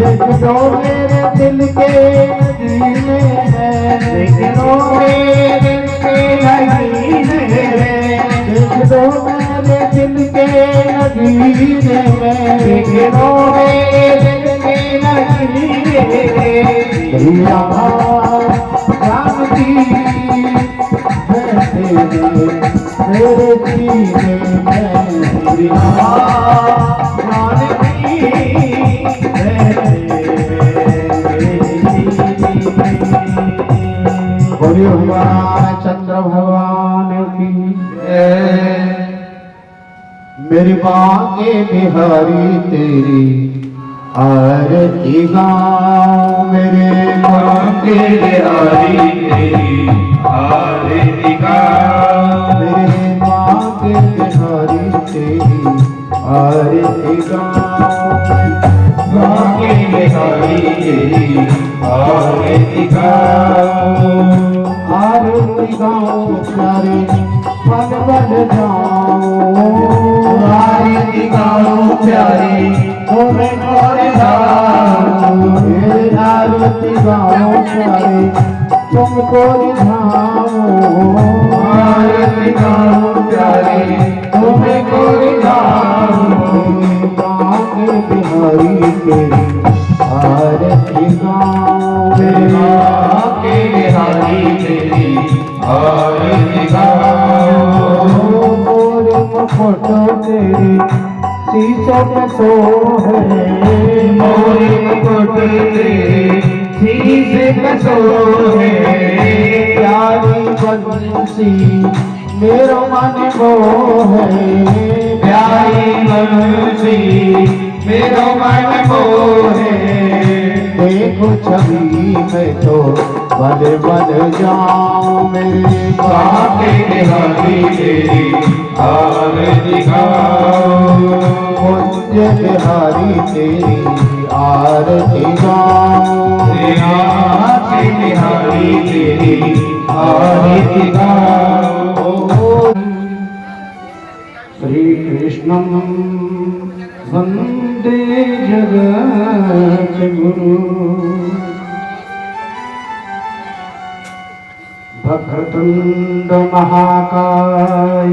देख लो मेरे दिल के नगीने में देख लो मेरे दिल के नगीने में देख लो मेरे दिल के नगीने में देख लो मेरे दिल के नगीने में जानकी बैठे मेरे सीने में जानकी बैठे बोलिए भगवान चंद्र भगवान की मेरी बांके बिहारी तेरी आरती गाँव मेरे बांके बिहारी तेरी आरती गाँव मेरे बांके बिहारी तेरी आरती गाँव बांके बिहारी तेरी आरती गाँव आरती गाँव प्यारे पद पद जाओ आरती गाँव प्यारे तुम्हें आरती गाँव प्यारे तुमको रिझाओ आरती गाँव प्यारे तुम्हें को रिझाओ बांके बिहारी तेरी आरती गाँव बांके बिहारी तेरी तो है मोर मुकुट शीश कसो है प्यारी बंसी मेरो मन वो है प्यारी बंसी मेरो मन वो है देखो छवि में तो बल बल जाऊं मेरे बाके बिहारी तेरी आरती गाऊं कुंज बिहारी तेरी आरती गाऊं बिहारी तेरी आरती गाऊं श्री कृष्णं वंदे जगत गुरु वक्रतुंड महाकाय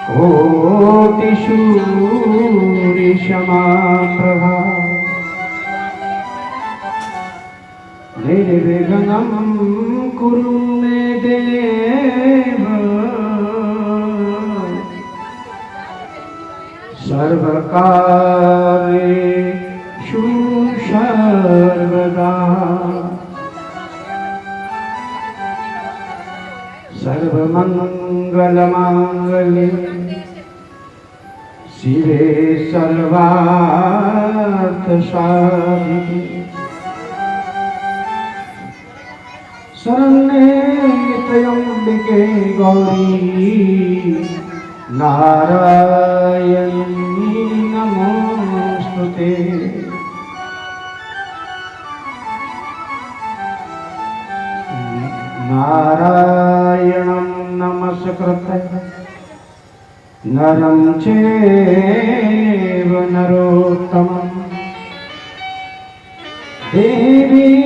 कोटि सूर्य समप्रभा निर्विघ्नं कुरु मे देव सर्वकार्येषु सर्वदा सर्वमंगल मांगल्ये शिवे सर्वार्थ साधिके शरण्ये त्र्यंबके गौरी नारायणी नमोस्तुते नारायणं नमस्कृत्य नरं चैव नरोत्तमं देवीं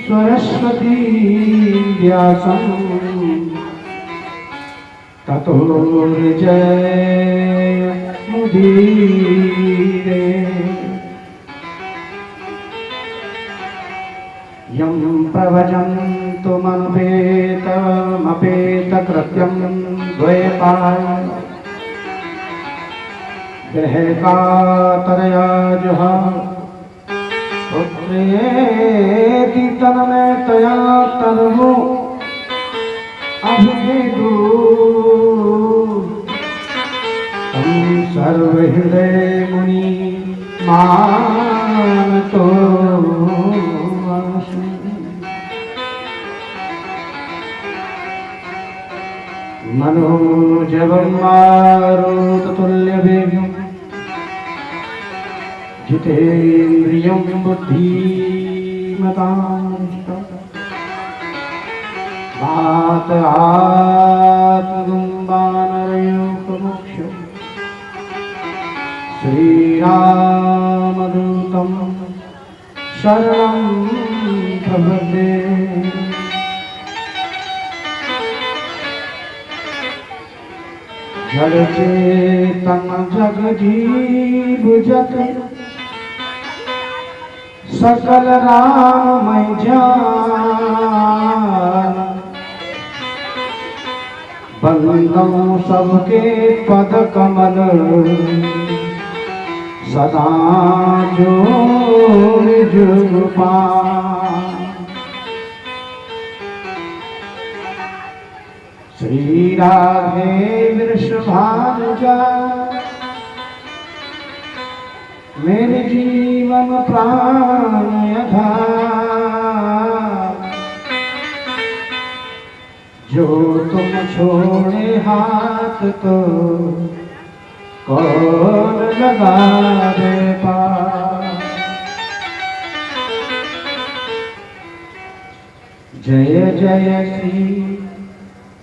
सरस्वतीं व्यासं ततो जयमुदीरये यं प्रवचन्तुमनुपेतमपेतकृत्यं द्वैपायनं गृहकातरया जुहाव पुत्रेति तन्मयतया तनुः अभिनेदु तं सर्वहृदय मुनि मानतो मनोजवं मारुततुल्यवेगं जितेन्द्रियं बुद्धिमतां वातआत्मगुम्बानरयोपमोक्षं श्रीरामदूतं शरणं प्रपद्ये जड़ चेतन जग जीव जत सकल राममय जान बंदों सबके पद कमल सदा जोर जुग पान श्री राधे वृषभानुजा मेरे जीवन प्राण आधार जो तुम छोड़े हाथ तो कौन लगावे पार जय जय श्री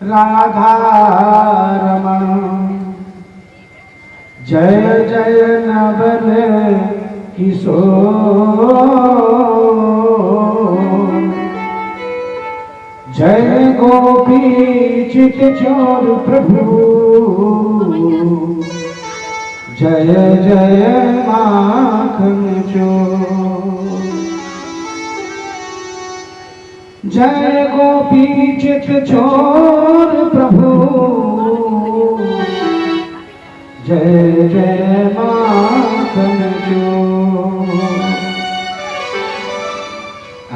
राधा रमण जय जय नवल किशोर जय गोपी चित चोर प्रभु जय जय माखन चोर जय गोपी चित चोर प्रभु जय जय माखन चोर।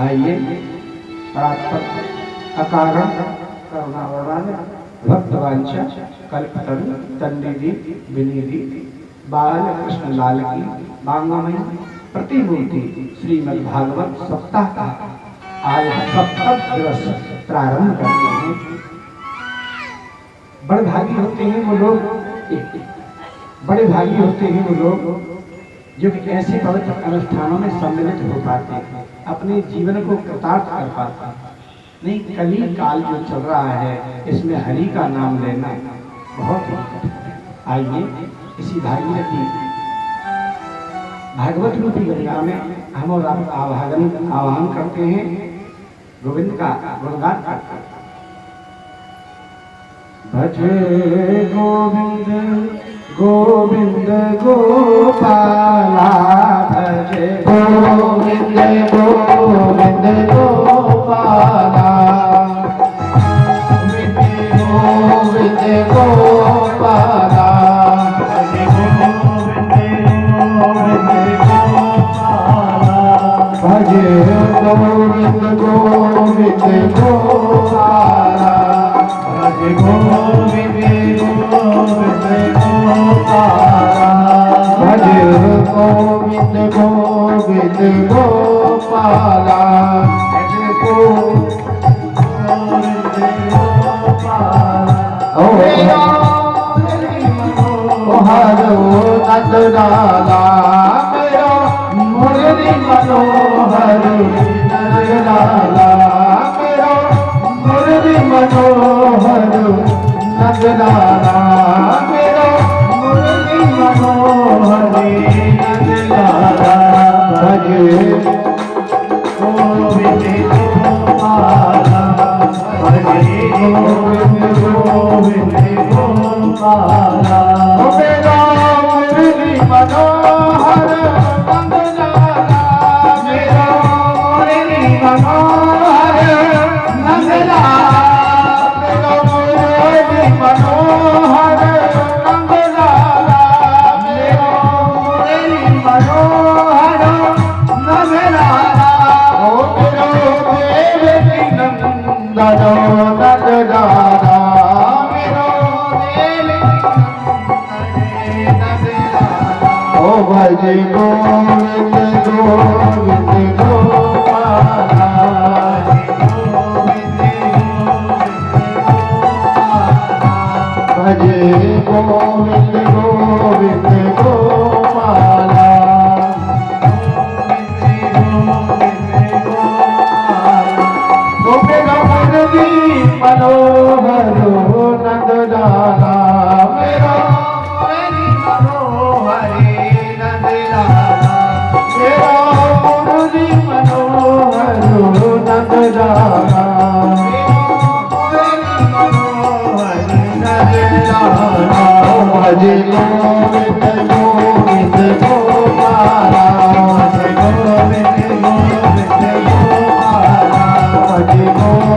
आइए अकारण करुणावरण भक्तवांछा कल्पतरु तन्निधि विनिधि बाल कृष्ण लाल की मांगमयी प्रतिमूर्ति श्रीमद् भागवत सप्ताह का आज सप्तम दिवस प्रारंभ करते हैं। बड़े भागी होते हैं वो लोग, बड़े भागी होते हैं वो लोग जो कि ऐसे पवित्र अनुष्ठानों में सम्मिलित हो पाते हैं, अपने जीवन को कृतार्थ कर पाते हैं। नहीं, कली काल जो चल रहा है इसमें हरि का नाम लेना बहुत ही। आइए इसी भागीरथी भागवत रूपी गंगा में हम और आप आवाहन करते हैं, गोविंद का गुणगान करते हैं। भजे गोविंद गोविंद गोपाला, भजे गोविंद गोविंद गोपाला, गोविंद गोपाला, भजे गोविंद गोविंद गोपाला, भजे गोविंद गोविंद गोपाला, भजे गोविंद गोविंद गोपाला, भजे गोविंद गोपाला। ओ हरो नंद लाला मेरा मुरली मनोहर, नंद लाला मेरा मुरली मनोहर, नंद लाला मेरा मुरली मनोहर, नंद लाला। भजे गोविंद गोपाला, भजे गोविंद गोविंद गोपाला, मेरा मुरली मनोहर, नंद लाला मेरा मुरली मनोहर, नंद लाला मेरा मुरली मनोहर, नंद लाला मेरा मुरली मनोहर, नंद लाला। ओ मेरा देवकी नंदन नंद लाला मेरा देवकी नंद लाला। ओ भजे गोविंद गोविंद गोपाला, भजे गोविंद गोविंद गोपाला, मुरली मनोहर, नंद लाला मेरा मुरली मनोहर, नंद लाला मेरा मुरली मनोहर, नंद लाला मुरली मनोहर, नंद लाला। भजे गोविंद गोविंद गोपाला, भजे गोविंद गोविंद गोपाला, भजे गोविंद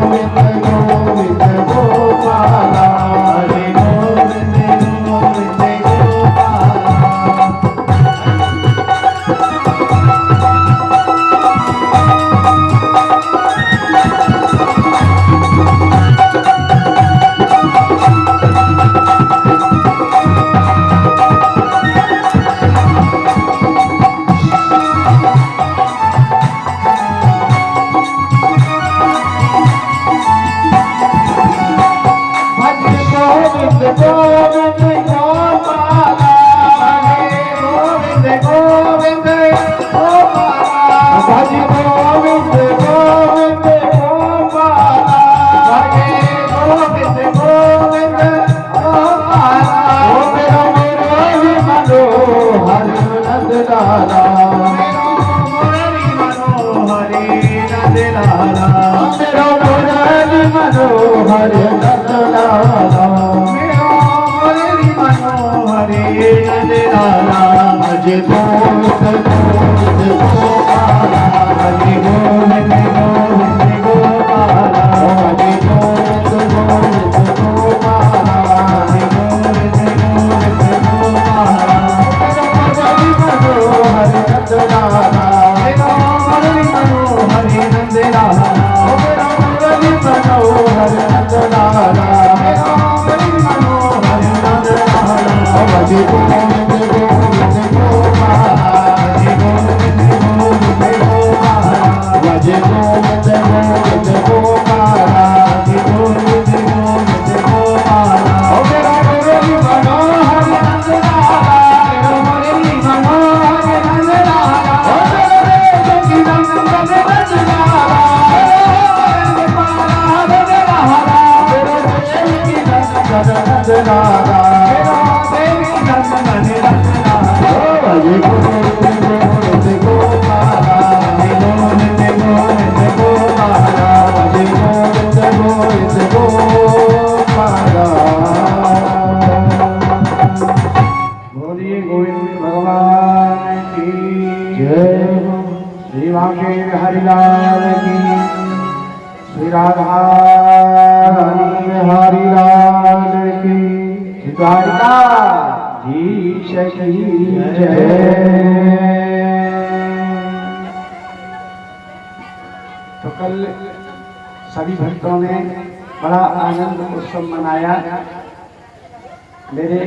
गोविंद गोपाला, भजे गोविंद गोविंद गोपाला। गोविंद भगवान की जय हो। श्री वाके हरिलाल की, श्री राधा रानी हरिलाल की, श्री द्वारिका धीश की जय। तो कल सभी भक्तों ने बड़ा आनंद उत्सव मनाया। मेरे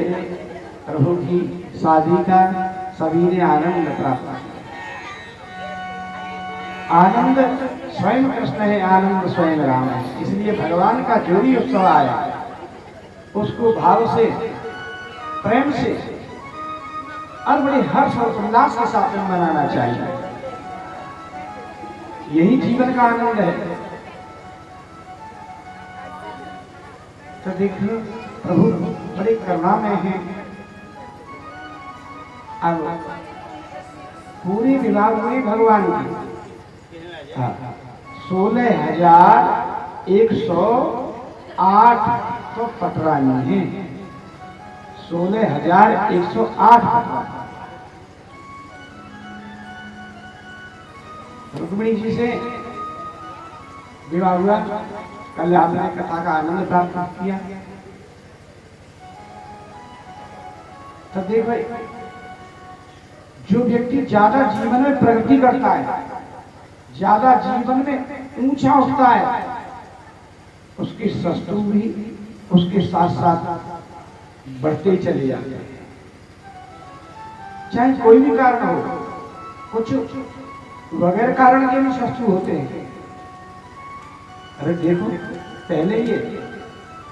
प्रभु की शादी का सभी ने आनंद प्राप्त किया। आनंद स्वयं कृष्ण है, आनंद स्वयं राम है। इसलिए भगवान का जो भी उत्सव आया उसको भाव से, प्रेम से और बड़े हर्ष और उल्लास के साथ में मनाना चाहिए। यही जीवन का आनंद है। तो देखो प्रभु बड़े करुणा में हैं। अब पूरी विवाह हुई भगवान की 16,108 तो पटरानी है। 16,108 पटरानी। रुक्मिणी जी से विवाह हुआ। कल आपने कथा का आनंद प्राप्त किया। तो देख भाई, जो व्यक्ति ज्यादा जीवन में प्रगति करता है, ज्यादा जीवन में ऊंचा उठता है, उसके शत्रु भी उसके साथ साथ बढ़ते चले जाते हैं। चाहे कोई भी कारण हो, कुछ बगैर कारण के भी शत्रु होते हैं। अरे देखो, पहले ये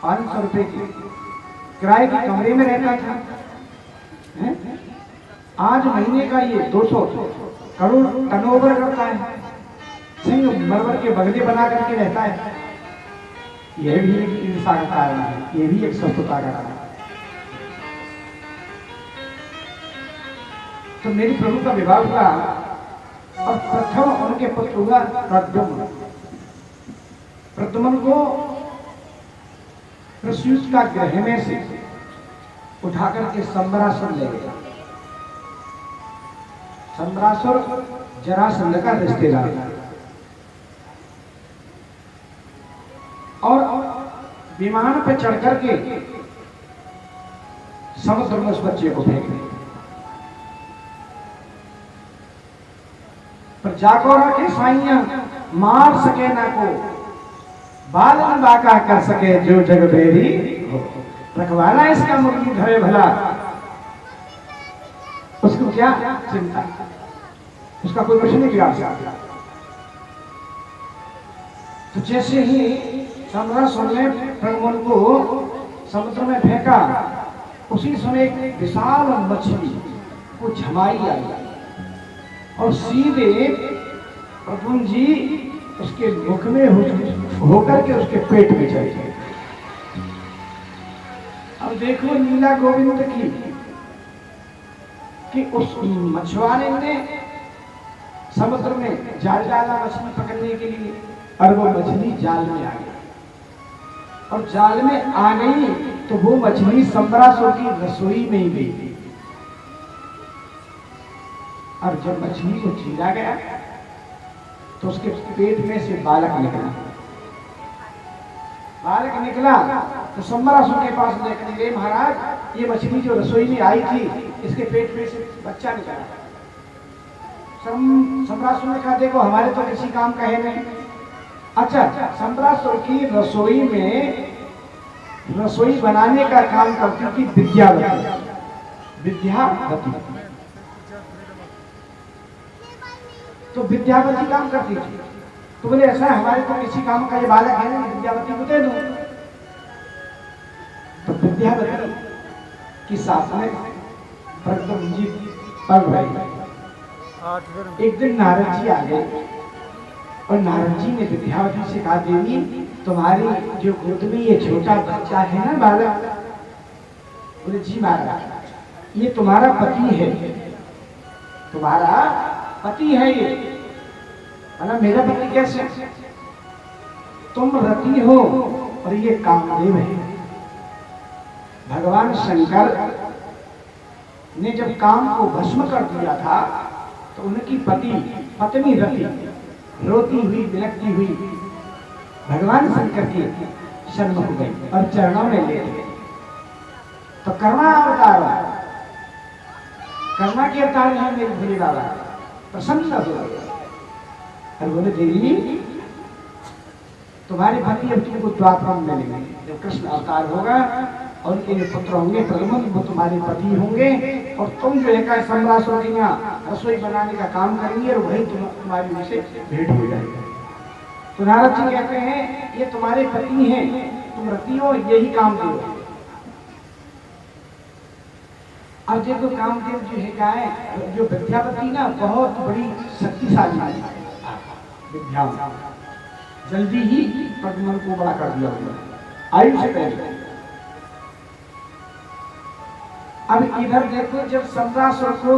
500 रुपए की किराए के कमरे में रहता था, है? आज महीने का ये 200 करोड़ टर्नओवर करता है। सिंह मरमर के बगले बना करके रहता है। यह भी एक ईर्षा का कारण है, यह भी एक शत्रुता का कारण है। तो मेरे प्रभु का विवाह हुआ और प्रथम उनके पुत्र हुआ प्रद्युम्न। प्रद्युम्न को प्रसूत का गृह में से उठाकर के संबरासुर ले गया। संबरासुर जरासंध का रिश्तेदार और विमान पर चढ़कर के समुद्र में उस बच्चे को फेंक दिया। पर जाको रखे साइया मार सके ना को, बालन बाका कर सके जो जग बेरी हो। रखवाला इसका मुर्गी धरे भला, उसको क्या चिंता, उसका कोई कुछ नहीं बिगाड़ सकता। तो जैसे ही संबरासुर ने प्रद्युम्न को समुद्र में फेंका, उसी समय एक विशाल मछली को झमाई आई और सीधे प्रद्युम्न जी उसके मुख में होकर के उसके पेट में चली गई। अब देखो लीला गोविंद की कि उस मछुआरे ने समुद्र में जाल डाला मछली पकड़ने के लिए, और वो मछली जाल में आ गई। और जाल में आ गई तो वो मछली संबरासुर की रसोई में ही गई। और जब मछली को चीरा गया तो उसके पेट में से बालक निकला। बालक निकला तो संबरासुर के पास लेकर गए, महाराज ये मछली जो रसोई में आई थी, इसके पेट में से बच्चा निकला। संबरासुर ने कहा देखो हमारे तो किसी काम का है नहीं। अच्छा, संबरासुर की रसोई में रसोई बनाने का काम करती थी विद्यावती। विद्यावती तो विद्यावती काम करती थी। तो बोले ऐसा हमारे तो किसी काम का ये बालक है नहीं, विद्यावती को दे दो। तो विद्यावती की साथ में प्रद्युम्न जी पल रहे। एक दिन नारद जी आ गए और नारद जी ने विद्यावती से कहा देवी तुम्हारी जो गोद में ये छोटा बच्चा है ना बालक, बोले जी महाराज ये तुम्हारा पति है, तुम्हारा पति है ये। मतलब मेरा पति कैसे? तुम रति हो और ये कामदेव है। भगवान शंकर ने जब काम को भस्म कर दिया था तो उनकी पत्नी रति रोती हुई बिलखती हुई भगवान शंकर के सन्मुख गई और चरणों में लेट गई। तो कर्मा अवतार, कर्मा के अवतार है मेरे भोले बाबा, प्रसन्न हो और बोले देवी तुम्हारे पति अब तुमको द्वापर में मिलेंगे। जब कृष्ण अवतार होगा और उनके जो पुत्र होंगे प्रद्युम्न वो तुम्हारे पति होंगे और तुम जो है सम्रासुर की यहाँ रसोई बनाने का काम करेंगे और वही तुम्हारी उनसे भेंट हो जाएगा। तो नारद जी कहते हैं ये तुम्हारे पति हैं, तुम रति हो, यही काम करो। अब देखो कामदेव जो है क्या है, जो विद्यापति ना बहुत बड़ी शक्तिशाली है विद्या, जल्दी ही प्रद्युम्न को बड़ा कर दिया उन्होंने आयु से पहले। अब इधर देखो जब सम्रासुर को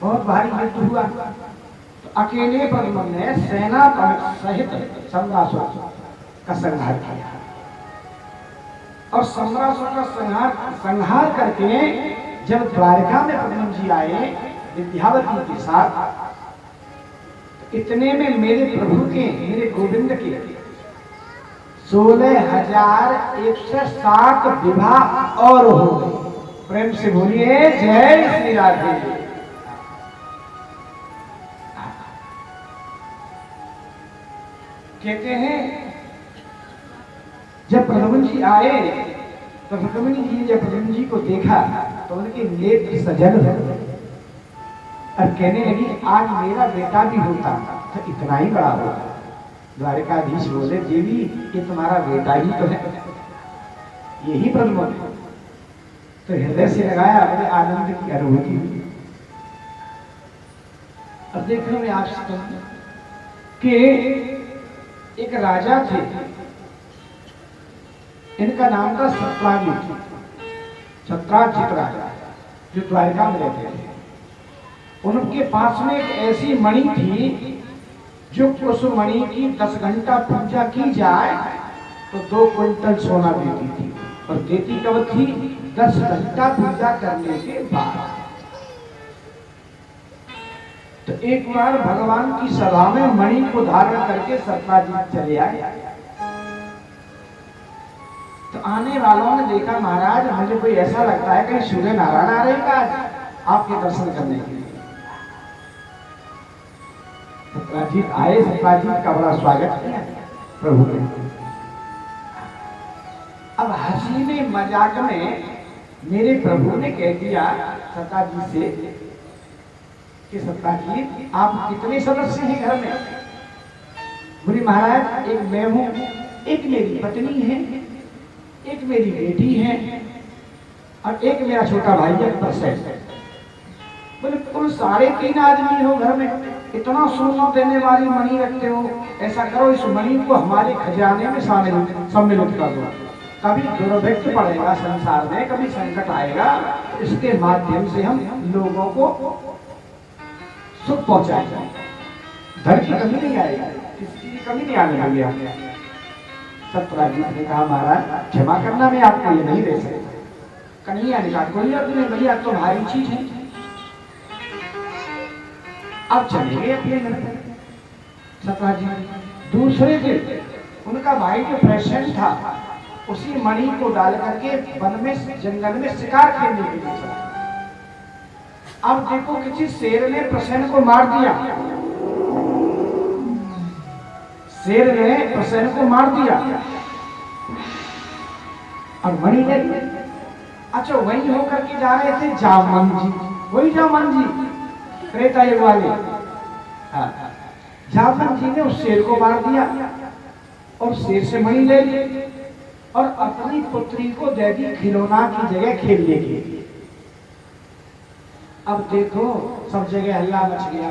बहुत भारी युद्ध हुआ तो अकेले प्रद्युम्न ने सेना सहित सम्रासुर का संहार किया और सम्रासुर का संहार करके जब द्वारका में प्रद्युम्न जी आए विद्यावती के साथ, इतने में मेरे प्रभु के, मेरे गोविंद के 16,107 विवाह और हो गए। प्रेम से बोलिए जय श्री राधे। कहते हैं जब प्रद्युम्न जी आए तो प्रद्युम्न जी ने जब प्रद्युम्न जी को देखा तो उनके नेत्र सजल हो और कहने लगी आज मेरा बेटा भी होता तो इतना ही बड़ा होता। द्वारकाधीश बोले देवी ये तुम्हारा बेटा ही तो है, यही प्रद्युम्न है। तो हृदय से लगाया, बड़े आनंद की अनुभूति हुई। अब देखो मैं आपसे कहूं कि एक राजा थे, इनका नाम था सत्राजित, सत्राजित राजा, जो द्वारका में रहते थे। उनके पास में एक ऐसी मणि थी जो उस मणि की 10 घंटा पूजा की जाए तो 2 क्विंटल सोना देती थी, और देती कब थी 10 घंटा पूजा करने के बाद। तो एक बार भगवान की सभा में मणि को धारण करके सत्राजित चले आए। तो आने वालों ने देखा महाराज मुझे कोई ऐसा लगता है कहीं सूर्य नारायण आ रहे हैं आज आपके दर्शन करने के लिए। सत्राजित आए, सत्राजित का बड़ा स्वागत किया प्रभु ने। अब हंसी में मजाक में मेरे प्रभु ने कह दिया सत्राजित से कि सत्राजित आप कितने सदस्य हैं घर में? बोले महाराज एक मैं हूं, एक मेरी पत्नी है, एक मेरी बेटी है और एक मेरा छोटा भाई है परसेंट। बोले कुल 3.5 आदमी हो घर में, इतना सोना देने वाली मणि रखते हो, ऐसा करो इस मणि को हमारे खजाने में सम्मिलित कर दो। कभी दुर्भिक्ष पड़ेगा संसार में, कभी संकट आएगा, इसके माध्यम से हम लोगों को सुख पहुंचाएंगे, धन की कमी नहीं आएगी, किसी की कमी नहीं आने लगी। सत्राजित ने कहा महाराज क्षमा करना, मैं आपको ये नहीं दे सकता। कन्हैया ने कहा कोई अर्थ नहीं भैया, तो भारी चीज है। अब चले गए अपने घर पर। सत्राजित दूसरे दिन उनका भाई जो प्रेसिडेंट था उसी मणि को डाल करके वन में जंगल में शिकार खेलने के लिए चला। अब देखो किसी शेर ने प्रसेन को मार दिया, शेर ने प्रसेन को मार दिया और मणि ने, अच्छा वही होकर के जा रहे थे जामन जी, वही जामन जी त्रेता युग वाले। हाँ, जामन जी ने उस शेर को मार दिया और शेर से मणि ले ली और अपनी पुत्री को दे दी खिलौना की जगह खेलने के लिए। अब देखो सब जगह हल्ला मच गया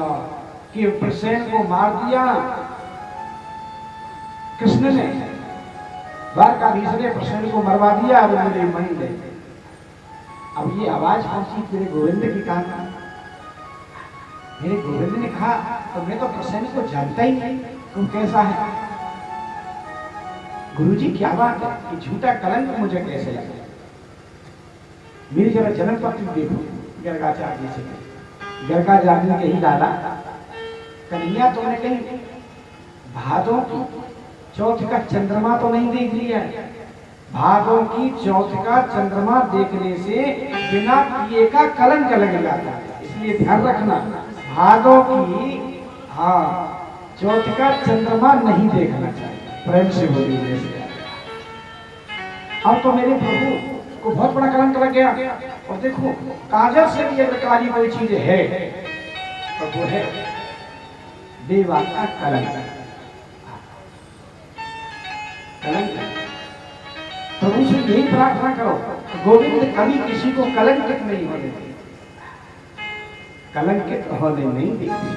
कि प्रसेन को मार दिया कृष्ण ने, द्वारकाधीश ने प्रसेन को मरवा दिया और मेरे मणि ले। अब ये आवाज पहुंची तेरे गोविंद की कान में। मेरे गोविंद ने कहा तो मैं तो प्रसेन को जानता ही नहीं, तुम कैसा है? गुरुजी क्या बात है कि झूठा कलंक मुझे कैसे लगा? मेरी जरा जन्म पत्री देखो। गर्गाचार्य से। गर्गाचार्य ने कही लाला कन्हैया तुमने कहीं भादों की चौथ का चंद्रमा तो नहीं देख लिया? भादों की चौथ का चंद्रमा देखने से बिना किए का कलंक लग जाता है, इसलिए ध्यान रखना भादों की चौथ का चंद्रमा नहीं देखना चाहिए। प्रेम से बोलिए। अब तो मेरे प्रभु को बहुत बड़ा कलंक लग गया। और देखो काजल से भी अगर काली कोई चीज है तो वो है देवा का कलंक। प्रभु से यही प्रार्थना करो गोविंद कभी किसी को कलंकित नहीं होने देते, कलंकित होने नहीं देते।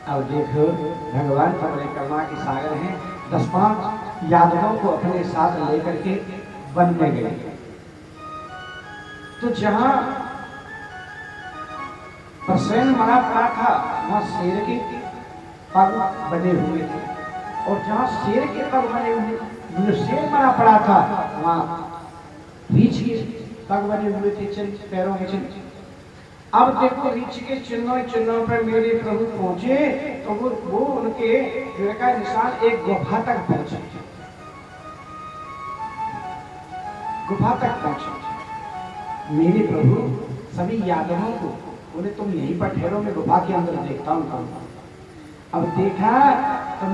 अब देखो भगवान परिक्रमा के सागर हैं, 10-5 यादवों को अपने साथ लेकर के वन में गए। तो जहां प्रसेन मना पड़ा था वहां शेर के पग बने हुए थे, और जहां शेर के पग बने हुए शेर मना पड़ा था वहां रीछ के पग बने हुए थे पैरों में चिन्ह। अब देखो रीछ के चिन्हों पर मेरे प्रभु पहुंचे तो वो उनके पैर का निशान एक गुफा तक पहुंचा। गुफा तक पहुंचे मेरे प्रभु सभी यादवों को बोले तुम यहीं पर ठहरो, मैं गुफा के अंदर देखता हूँ। अब देखा